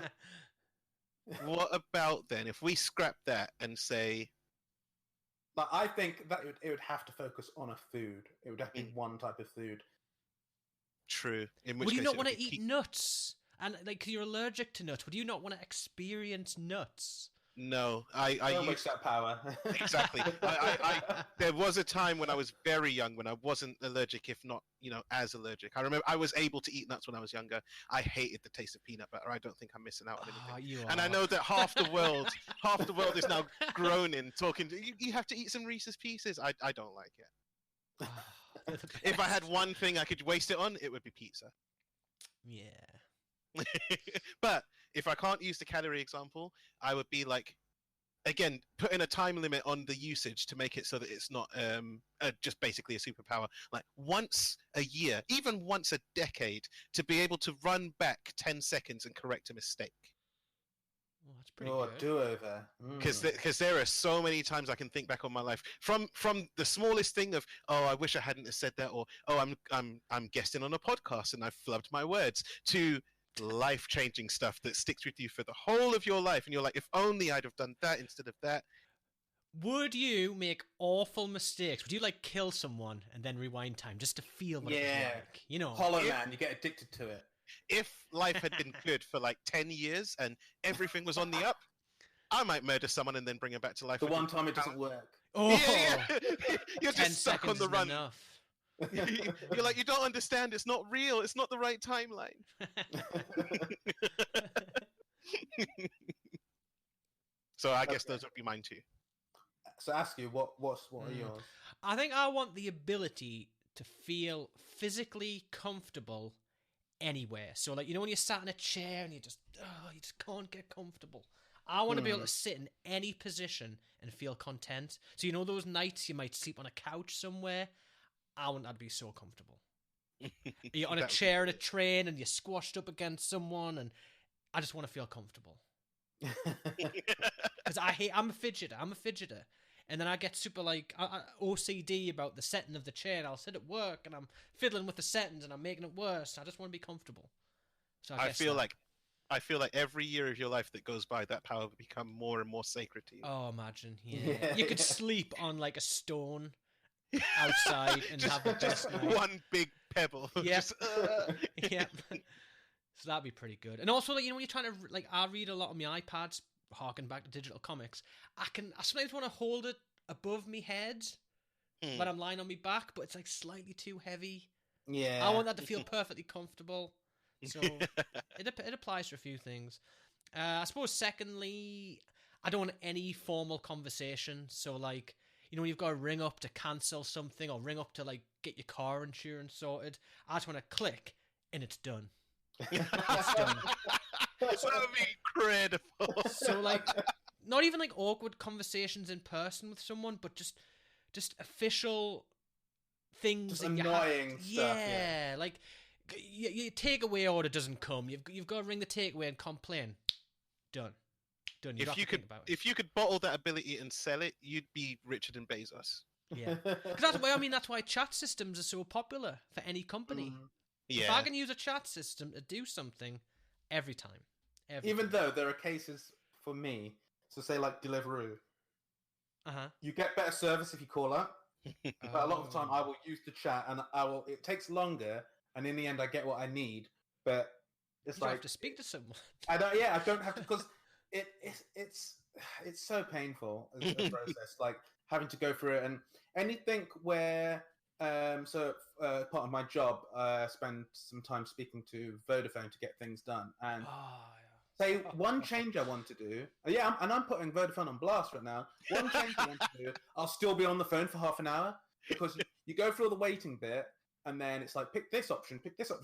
What about then if we scrap that and say, Like, I think that it would have to focus on a food. It would have to be one type of food. true. In which Would you case not it want would to be eat nuts? And like, 'cause you're allergic to nuts. Would you not want to experience nuts? No, I Don't used waste that power. exactly. There was a time when I was very young when I wasn't allergic, if not, as allergic. I remember I was able to eat nuts when I was younger. I hated the taste of peanut butter. I don't think I'm missing out on anything. You And I are. know that half the world is now groaning, talking. You have to eat some Reese's Pieces. I don't like it. They're the If I had best. one thing I could waste it on, it would be pizza. Yeah. But if I can't use the calorie example, I would be like, again, putting a time limit on the usage to make it so that it's not just basically a superpower. Like once a year, even once a decade, to be able to run back 10 seconds and correct a mistake. Well, that's pretty Oh, good. do-over. Because there are so many times I can think back on my life from the smallest thing of, oh, I wish I hadn't have said that, or oh, I'm guesting on a podcast and I flubbed my words, to life-changing stuff that sticks with you for the whole of your life, and you're like, if only I'd have done that instead of that. Would you make awful mistakes? Would you like kill someone and then rewind time just to feel what it was Yeah. like? You know. Hollow Man, you get addicted to it. If life had been good for like 10 years and everything was on the up, I might murder someone and then bring him back to life. The one time it doesn't work. Oh, Yeah. You're 10 just stuck on seconds the is run. enough. You're like, you don't understand. It's not real. It's not the right timeline. So I guess those would be mine too. So ask you, what are yours? I think I want the ability to feel physically comfortable anywhere. So, like, when you're sat in a chair and you just can't get comfortable. I want to be able to sit in any position and feel content. So, those nights you might sleep on a couch somewhere. I want that to be so comfortable. You're on a chair at a train and you're squashed up against someone, and I just want to feel comfortable. Because I'm a fidgeter. And then I get super OCD about the setting of the chair, and I'll sit at work and I'm fiddling with the settings and I'm making it worse. I just want to be comfortable. So I feel like every year of your life that goes by, that power will become more and more sacred to you. Oh, imagine, yeah. You could sleep on like a stone outside and have the best night. One big pebble. Yeah. Yeah. So that'd be pretty good. And also, when you're trying to, I read a lot on my iPads, harking back to digital comics. I sometimes want to hold it above me head when I'm lying on my back, but it's slightly too heavy. Yeah. I want that to feel perfectly comfortable. So it applies to a few things. I suppose secondly, I don't want any formal conversation. So when you've got to ring up to cancel something or ring up to get your car insurance sorted, I just want to click and it's done. It's done. So incredible. So not even awkward conversations in person with someone, but just official things. Just that annoying stuff. Yeah, your takeaway order doesn't come. You've got to ring the takeaway and complain. Done. You If you could bottle that ability and sell it, you'd be richer than Bezos. Yeah, that's why chat systems are so popular for any company. Yeah. If I can use a chat system to do something every time. Even though there are cases for me, so say Deliveroo, you get better service if you call up. But a lot of the time I will use the chat and it takes longer, and in the end I get what I need, but it's you have to speak to someone. I don't have to, because it's so painful as a process, having to go through it. And anything where part of my job, I spend some time speaking to Vodafone to get things done, and say one change I want to do, I'm putting Vodafone on blast right now. One change I want to do, I'll still be on the phone for half an hour, because you go through all the waiting bit, and then it's pick this option.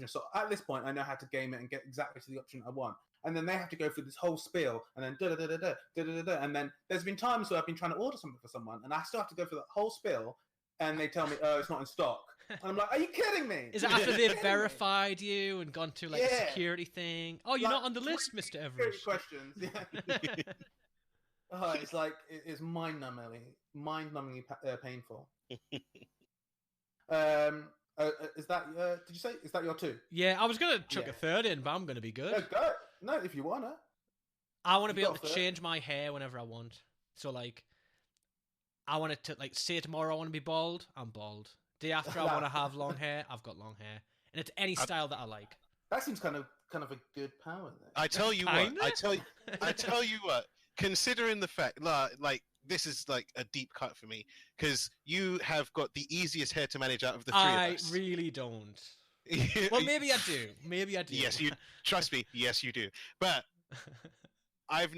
So at this point, I know how to game it and get exactly to the option I want. And then they have to go through this whole spiel, and then da-da-da-da-da. And then there's been times where I've been trying to order something for someone, and I still have to go through that whole spiel, and they tell me, oh, it's not in stock. And I'm like, are you kidding me? Is it after they've verified you and gone through a security thing? Oh, you're not on the list, Mr. Everest. Questions, yeah. It's mind-numbingly painful. Is that? Did you say? Is that your 2? Yeah, I was gonna chuck a third in, but I'm gonna be good. No, go. No, if you wanna. I want to be able to change my hair whenever I want. So like, I want it to like say tomorrow I want to be bald. I'm bald. Day after I want to have long hair. I've got long hair, and it's any style that I like. That seems kind of a good power. Then. I tell you what. I tell you what. Considering the fact, like this is like a deep cut for me because you have got the easiest hair to manage out of the three of us. I really don't. Well, maybe I do. Maybe I do. Yes, you trust me. Yes, you do. But I've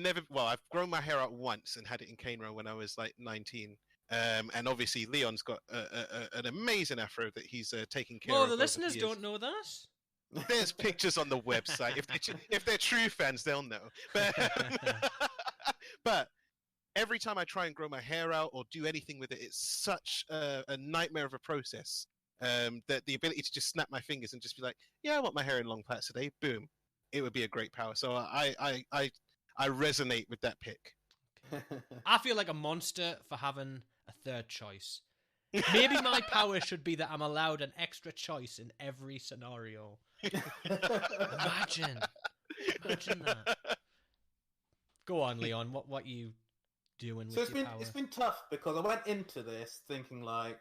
grown my hair out once and had it in cane row when I was like 19. And obviously Leon's got an amazing afro that he's taking care of. Oh, the listeners don't know that. There's pictures on the website. If they're true fans, they'll know. But every time I try and grow my hair out or do anything with it, it's such a nightmare of a process that the ability to just snap my fingers and just be like, yeah, I want my hair in long plaits today. Boom. It would be a great power. So I resonate with that pick. I feel like a monster for having a third choice. Maybe my power should be that I'm allowed an extra choice in every scenario. Imagine that. Go on, Leon. What you doing with your power? It's been tough because I went into this thinking like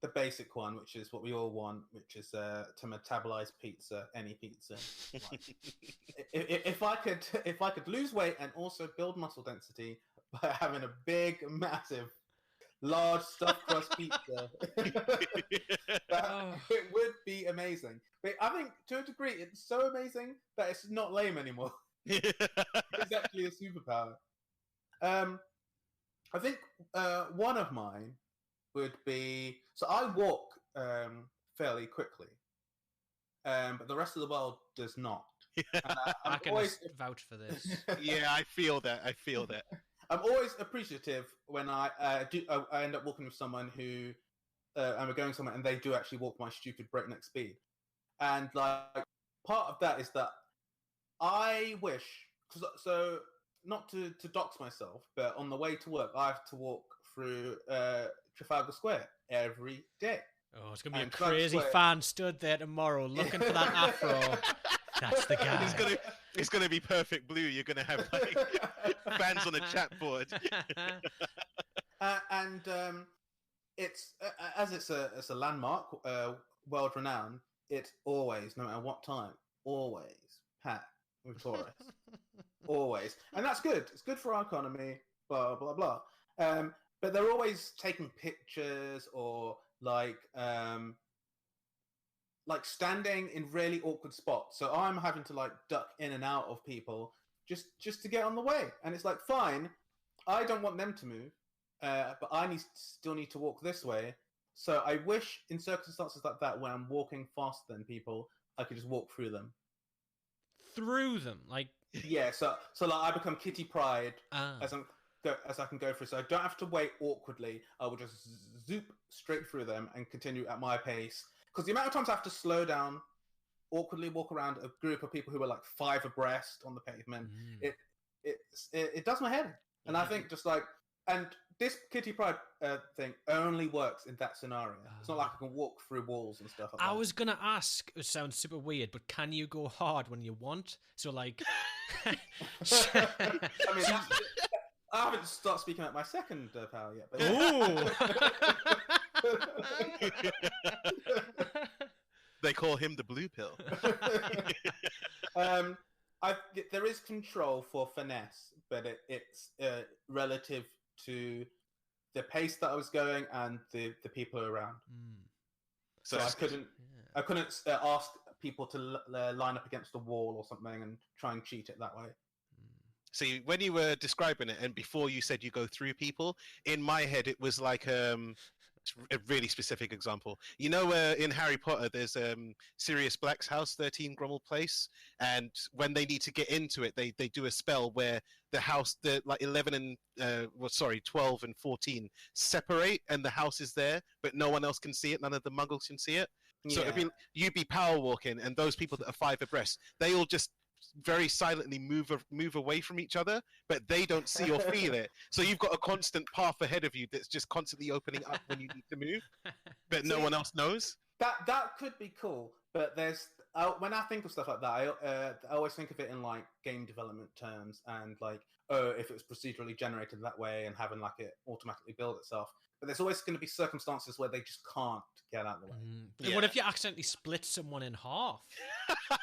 the basic one, which is what we all want, which is to metabolize pizza, any pizza. Like, if I could lose weight and also build muscle density by having a big, massive, large stuffed crust pizza, it would be amazing. But I think to a degree, it's so amazing that it's not lame anymore. It's actually a superpower. I think one of mine would be, so I walk fairly quickly, but the rest of the world does not. I can always vouch for this. Yeah, I feel that. I'm always appreciative when I end up walking with someone who and we're going somewhere and they do actually walk my stupid breakneck speed. And like part of that is that I wish, so not to dox myself, but on the way to work, I have to walk through Trafalgar Square every day. Oh, it's going to be a crazy fan stood there tomorrow looking for that afro. That's the guy. It's gonna be perfect blue. You're gonna have like fans on a chat board. And it's it's a landmark, world renowned. It's always, no matter what time, always packed with tourists. Always, and that's good. It's good for our economy. Blah blah blah. But they're always taking pictures or like standing in really awkward spots. So I'm having to like duck in and out of people just to get on the way. And it's like, fine, I don't want them to move, but I still need to walk this way. So I wish in circumstances like that, when I'm walking faster than people, I could just walk through them. Through them? Like... Yeah, so like I become Kitty Pryde as I can go through. So I don't have to wait awkwardly. I will just zoop straight through them and continue at my pace. Because the amount of times I have to slow down, awkwardly walk around a group of people who are like 5 abreast on the pavement, it does my head in. And I think just like, and this Kitty Pryde thing only works in that scenario. It's not like I can walk through walls and stuff like that. I was going to ask, it sounds super weird, but can you go hard when you want? So like... I mean, I haven't started speaking about my second power yet. But... They call him the blue pill. There is control for finesse, but it's relative to the pace that I was going and the people around. So I couldn't ask people to line up against a wall or something and try and cheat it that way. See, when you were describing it, and before you said you go through people, in my head it was like a really specific example. You know, in Harry Potter, there's Sirius Black's house, 13 Grummel Place, and when they need to get into it, they do a spell where the house, like 11 and 12 and 14 separate, and the house is there, but no one else can see it. None of the Muggles can see it. So you'd be power walking, and those people that are 5 abreast, they all just very silently move away from each other, but they don't see or feel it. So you've got a constant path ahead of you that's just constantly opening up when you need to move, but no one else knows. That could be cool, but there's when I think of stuff like that, I always think of it in like game development terms, and like, oh, if it was procedurally generated that way and having like it automatically build itself. But there's always going to be circumstances where they just can't get out of the way. Yeah. What if you accidentally split someone in half?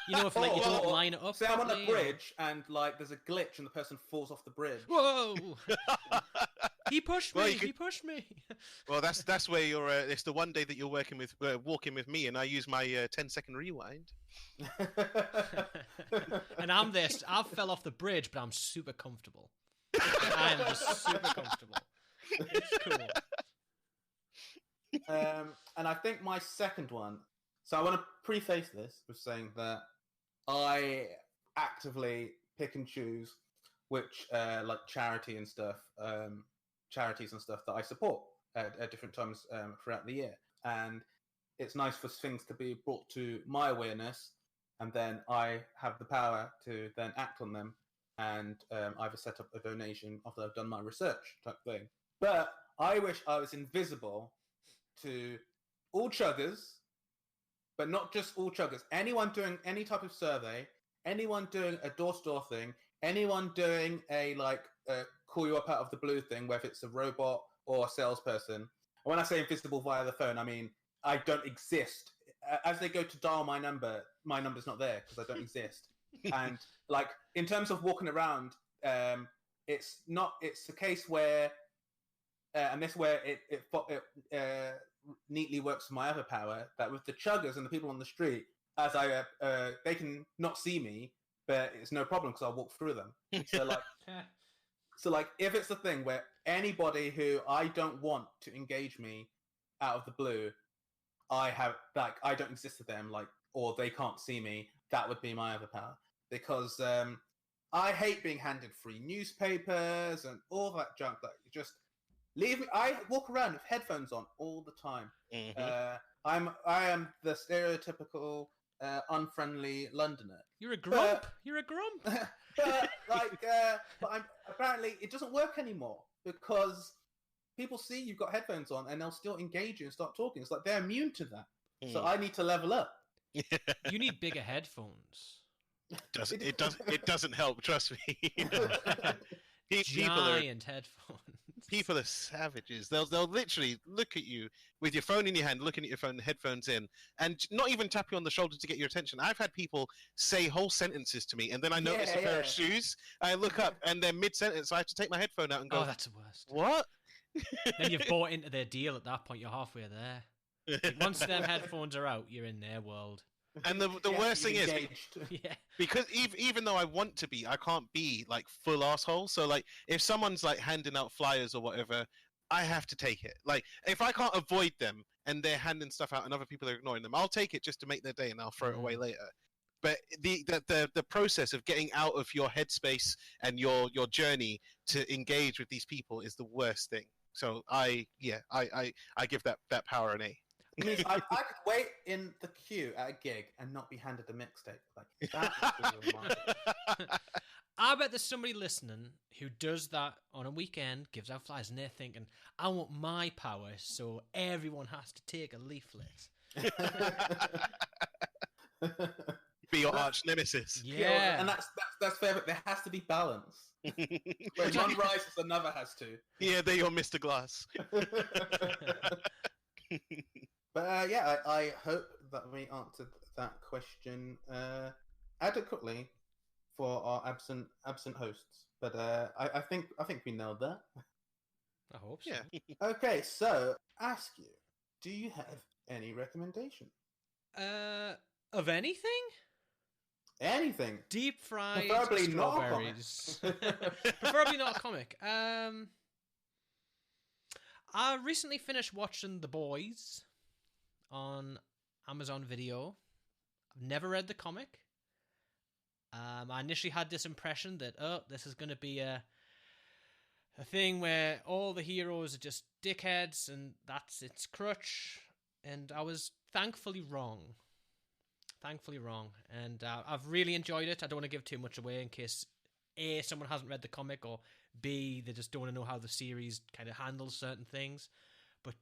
You know, if like you don't line it up. Say I'm on a bridge and like there's a glitch and the person falls off the bridge. Whoa! He pushed me. He pushed me. Well, that's where you're. It's the one day that you're walking with me, and I use my 10-second rewind. And I'm this. I fell off the bridge, but I'm super comfortable. I am just super comfortable. It's cool. And I think my second one. So I want to preface this with saying that I actively pick and choose which like charities and stuff that I support at different times throughout the year. And it's nice for things to be brought to my awareness, and then I have the power to then act on them and either set up a donation after I've done my research type thing. But I wish I was invisible to all chuggers, but not just all chuggers. Anyone doing any type of survey, anyone doing a door-to-door thing, anyone doing a call you up out of the blue thing, whether it's a robot or a salesperson. And when I say invisible via the phone, I mean I don't exist. As they go to dial my number's not there because I don't exist. And like in terms of walking around, it's a case where, and this is where it neatly works for my other power, that with the chuggers and the people on the street, as they can not see me, but it's no problem because I'll walk through them. So like if it's a thing where anybody who I don't want to engage me out of the blue, I don't exist to them, or they can't see me, that would be my other power. Because I hate being handed free newspapers and all that junk. Like, just leave me. I walk around with headphones on all the time. Mm-hmm. I am the stereotypical unfriendly Londoner. You're a grump. You're a grump. But apparently it doesn't work anymore because people see you've got headphones on and they'll still engage you and start talking. It's like they're immune to that. So I need to level up. You need bigger headphones. It doesn't help. Trust me. Giant headphones. People are savages. They'll literally look at you with your phone in your hand, looking at your phone, headphones in, and not even tap you on the shoulder to get your attention. I've had people say whole sentences to me, and then I notice a pair of shoes. I look up, and they're mid-sentence. So I have to take my headphone out and go, "Oh, that's the worst." What? Then you've bought into their deal at that point. You're halfway there. Once them headphones are out, you're in their world. And the worst thing is, because even though I want to be, I can't be like full asshole. So like, if someone's like handing out flyers or whatever, I have to take it. Like, if I can't avoid them and they're handing stuff out and other people are ignoring them, I'll take it just to make their day and I'll throw it away later. But the process of getting out of your headspace and your journey to engage with these people is the worst thing. So I give that power an A. It means I could wait in the queue at a gig and not be handed a mixtape. Like, that is remarkable. I bet there's somebody listening who does that on a weekend, gives out flyers, and they're thinking, I want my power, so everyone has to take a leaflet. Be your arch nemesis. Yeah. And that's fair, but there has to be balance. When one rises, another has to. Yeah, they're your Mr. Glass. But I hope that we answered that question adequately for our absent hosts. But I think we nailed that. I hope so. Yeah. Okay, so Askew, do you have any recommendation? Of anything? Anything. Deep fried Preferably strawberries. Preferably not a comic. I recently finished watching The Boys on Amazon Video. I've never read the comic. I initially had this impression that, this is going to be a thing where all the heroes are just dickheads and that's its crutch. And I was thankfully wrong. Thankfully wrong. And I've really enjoyed it. I don't want to give too much away in case A, someone hasn't read the comic, or B, they just don't want to know how the series kind of handles certain things. But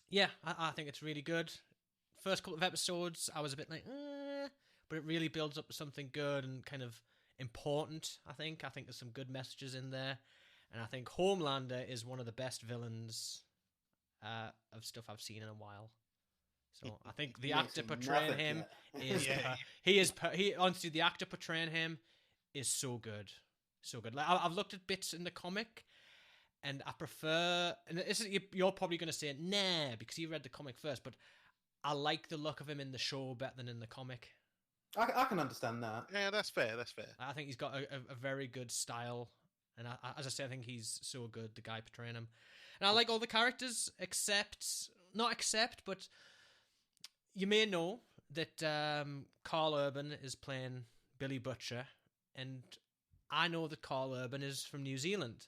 yeah, I think it's really good. First couple of episodes, I was a bit like, but it really builds up to something good and kind of important, I think. I think there's some good messages in there. And I think Homelander is one of the best villains of stuff I've seen in a while. So I think the actor portraying him is honestly, the actor portraying him is so good, so good. Like, I've looked at bits in the comic, and I prefer. And you're probably going to say nah because you read the comic first, but I like the look of him in the show better than in the comic. I can understand that. Yeah, that's fair. That's fair. I think he's got a very good style, and as I say, I think he's so good. The guy portraying him, and I like all the characters but you may know that Carl Urban is playing Billy Butcher, and I know that Carl Urban is from New Zealand.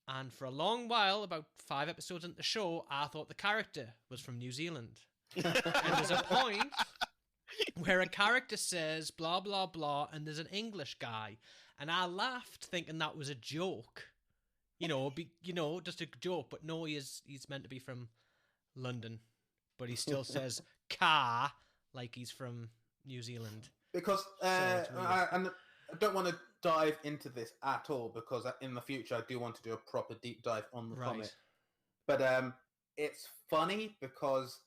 And for a long while, about 5 episodes into the show, I thought the character was from New Zealand. And there's a point where a character says blah, blah, blah, and there's an English guy. And I laughed thinking that was a joke. Just a joke. But no, he's meant to be from London. But he still says car like he's from New Zealand. Because I don't want to dive into this at all, because in the future I do want to do a proper deep dive on the comic. But it's funny because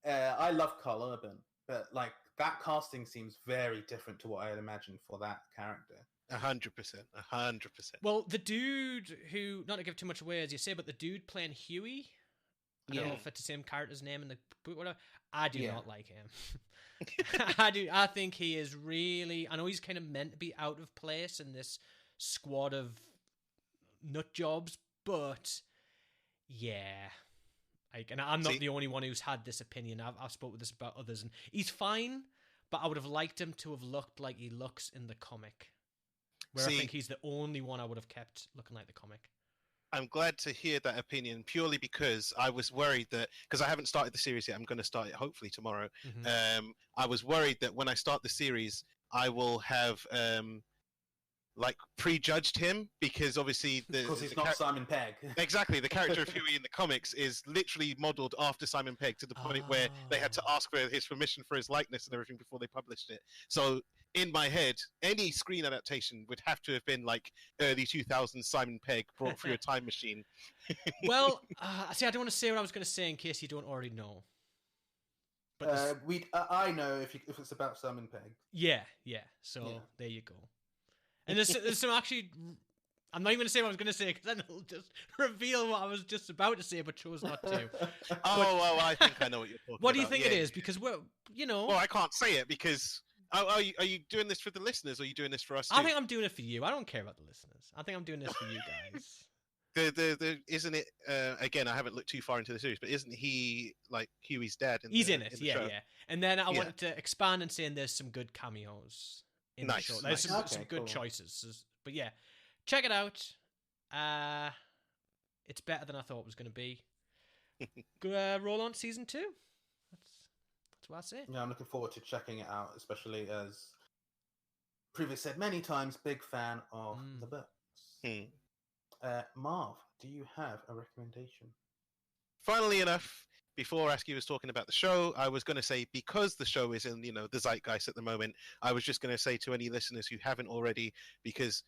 I love Carl Urban, but like that casting seems very different to what I had imagined for that character. 100%. Well, the dude who, not to give too much away as you say, but the dude playing Huey, I don't know if it's the same character's name in the book, whatever. I do not like him. I think he is really. I know he's kind of meant to be out of place in this squad of nut jobs, but yeah, and I'm not the only one who's had this opinion. I've spoken this about others, and he's fine, but I would have liked him to have looked like he looks in the comic. Where I think he's the only one I would have kept looking like the comic. I'm glad to hear that opinion, purely because I was worried that, because I haven't started the series yet, I'm going to start it hopefully tomorrow. Mm-hmm. I was worried that when I start the series, I will have prejudged him, because obviously because he's not Simon Pegg. Exactly, the character of Huey in the comics is literally modelled after Simon Pegg, to the point where they had to ask for his permission for his likeness and everything before they published it. So in my head, any screen adaptation would have to have been like early 2000s Simon Pegg brought through a time machine. Well, see, I don't want to say what I was going to say in case you don't already know. But I know if it's about Simon Pegg. Yeah. So there you go. And there's some actually. I'm not even going to say what I was going to say, because then it'll just reveal what I was just about to say, but chose not to. I think I know what you're talking about. What do you think it is? Because Well, I can't say it because. Are you doing this for the listeners, or are you doing this for us too? I think I'm doing it for you. I don't care about the listeners. I think I'm doing this for you guys. Isn't it? Again, I haven't looked too far into the series, but isn't he like Huey's dad? He's in it, yeah. And then I wanted to expand and say there's some good cameos in the show. There's some good choices. But yeah, check it out. It's better than I thought it was going to be. Roll on season 2. That's what I say. Yeah, I'm looking forward to checking it out, especially as previously said many times, big fan of the books. Marv, do you have a recommendation? Funnily enough, before Askew was talking about the show, I was going to say, because the show is in the zeitgeist at the moment, I was just going to say to any listeners who haven't already, because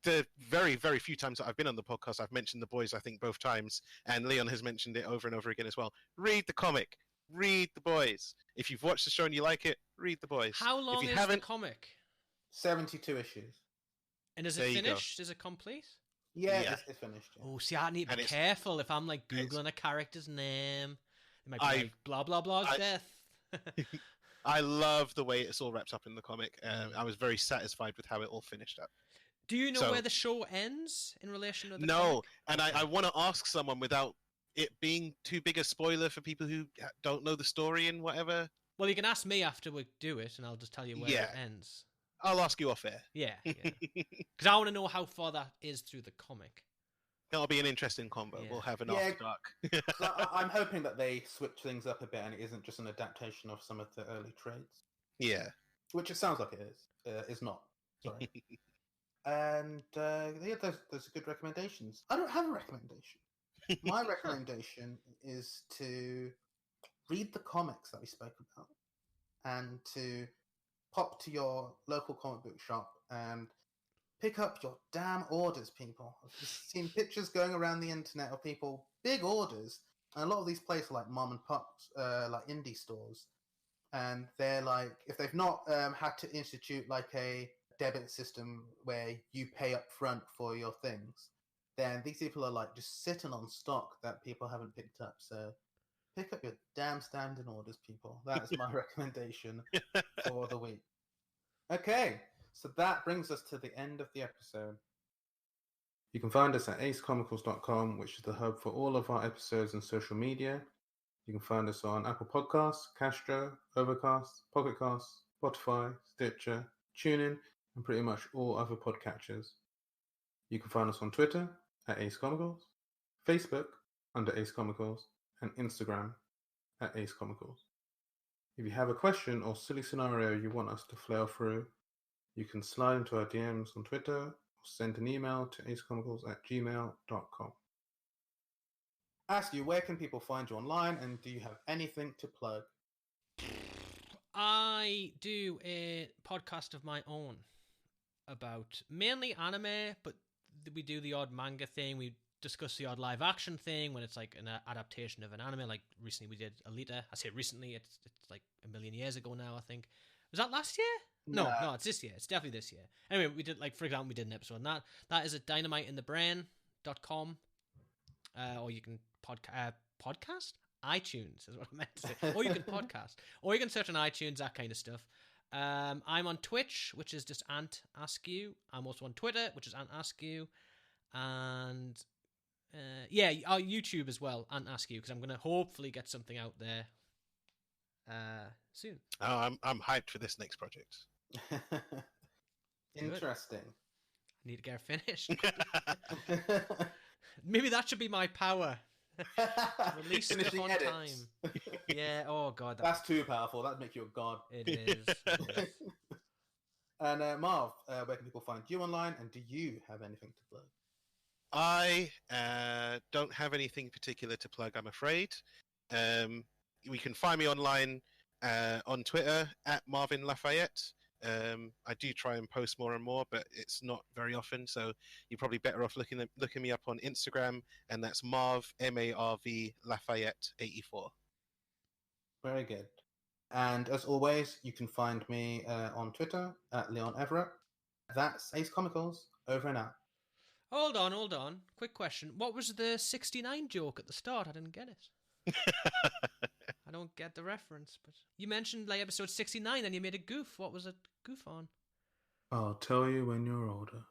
the very, very few times that I've been on the podcast, I've mentioned The Boys, I think, both times, and Leon has mentioned it over and over again as well. Read the comic. Read The Boys. If you've watched the show and you like it, read The Boys. How long is the comic? 72 issues. And is it finished? Is it complete? Yeah. It's finished. Yeah. Oh, see, I need to be careful if I'm like Googling a character's name. It might be like blah, blah, blah's death. I love the way it's all wrapped up in the comic. I was very satisfied with how it all finished up. Do you know where the show ends in relation to the comic? No, and I want to ask someone without it being too big a spoiler for people who don't know the story and whatever. Well, you can ask me after we do it, and I'll just tell you where it ends. I'll ask you off air. Yeah. Because I want to know how far that is through the comic. That'll be an interesting combo. Yeah. We'll have an Yeah. after dark. So I'm hoping that they switch things up a bit and it isn't just an adaptation of some of the early trades, Yeah. which it sounds like it is. It's not. Sorry. And yeah, those are good recommendations. I don't have a recommendation. My recommendation is to read the comics that we spoke about and to pop to your local comic book shop and pick up your damn orders, people. I've just seen pictures going around the internet of people, big orders, and a lot of these places are like mom and pops, like indie stores. And they're like, if they've not had to institute like a debit system where you pay up front for your things, then these people are like just sitting on stock that people haven't picked up. So pick up your damn standing orders, people. That's my recommendation for the week. Okay, so that brings us to the end of the episode. You can find us at acecomicals.com, which is the hub for all of our episodes and social media. You can find us on Apple Podcasts, Castro, Overcast, Pocket Casts, Spotify, Stitcher, TuneIn, and pretty much all other podcatchers. You can find us on Twitter at Ace Comicals, Facebook under Ace Comicals, and Instagram at Ace Comicals. If you have a question or silly scenario you want us to flail through, you can slide into our DMs on Twitter or send an email to acecomicals@gmail.com. Ask you, where can people find you online, and do you have anything to plug? I do a podcast of my own about mainly anime, but we do the odd manga thing. We discuss the odd live action thing when it's like an adaptation of an anime. Like recently we did Alita. I say recently, it's like a million years ago now, I think. Was that last year? No, it's this year. It's definitely this year. Anyway, we did, like, for example, we did an episode on that is at dynamiteinthebrain.com. Or you can podcast? iTunes is what I meant to say. Or you can podcast. Or you can search on iTunes, that kind of stuff. I'm on Twitch, which is just Ant Askew. I'm also on Twitter, which is Ant Askew. And our YouTube as well, Ant Askew, because I'm going to hopefully get something out there soon. Oh, I'm hyped for this next project. Interesting. I need to get it finished. Maybe that should be my power. Release stuff on time. Yeah, oh god. That's too powerful. That'd make you a god. It is. And Marv, where can people find you online, and do you have anything to plug? I don't have anything particular to plug, I'm afraid. We can find me online on Twitter at Marvyn Lafayette. I do try and post more and more, but it's not very often. So you're probably better off looking me up on Instagram, and that's Marv MARV Lafayette 84. Very good. And as always, you can find me on Twitter at Leon Everett. That's Ace Comicals, over and out. Hold on. Quick question. What was the 69 joke at the start? I didn't get it. I don't get the reference, but you mentioned like episode 69 and you made a goof. What was it goof on? I'll tell you when you're older.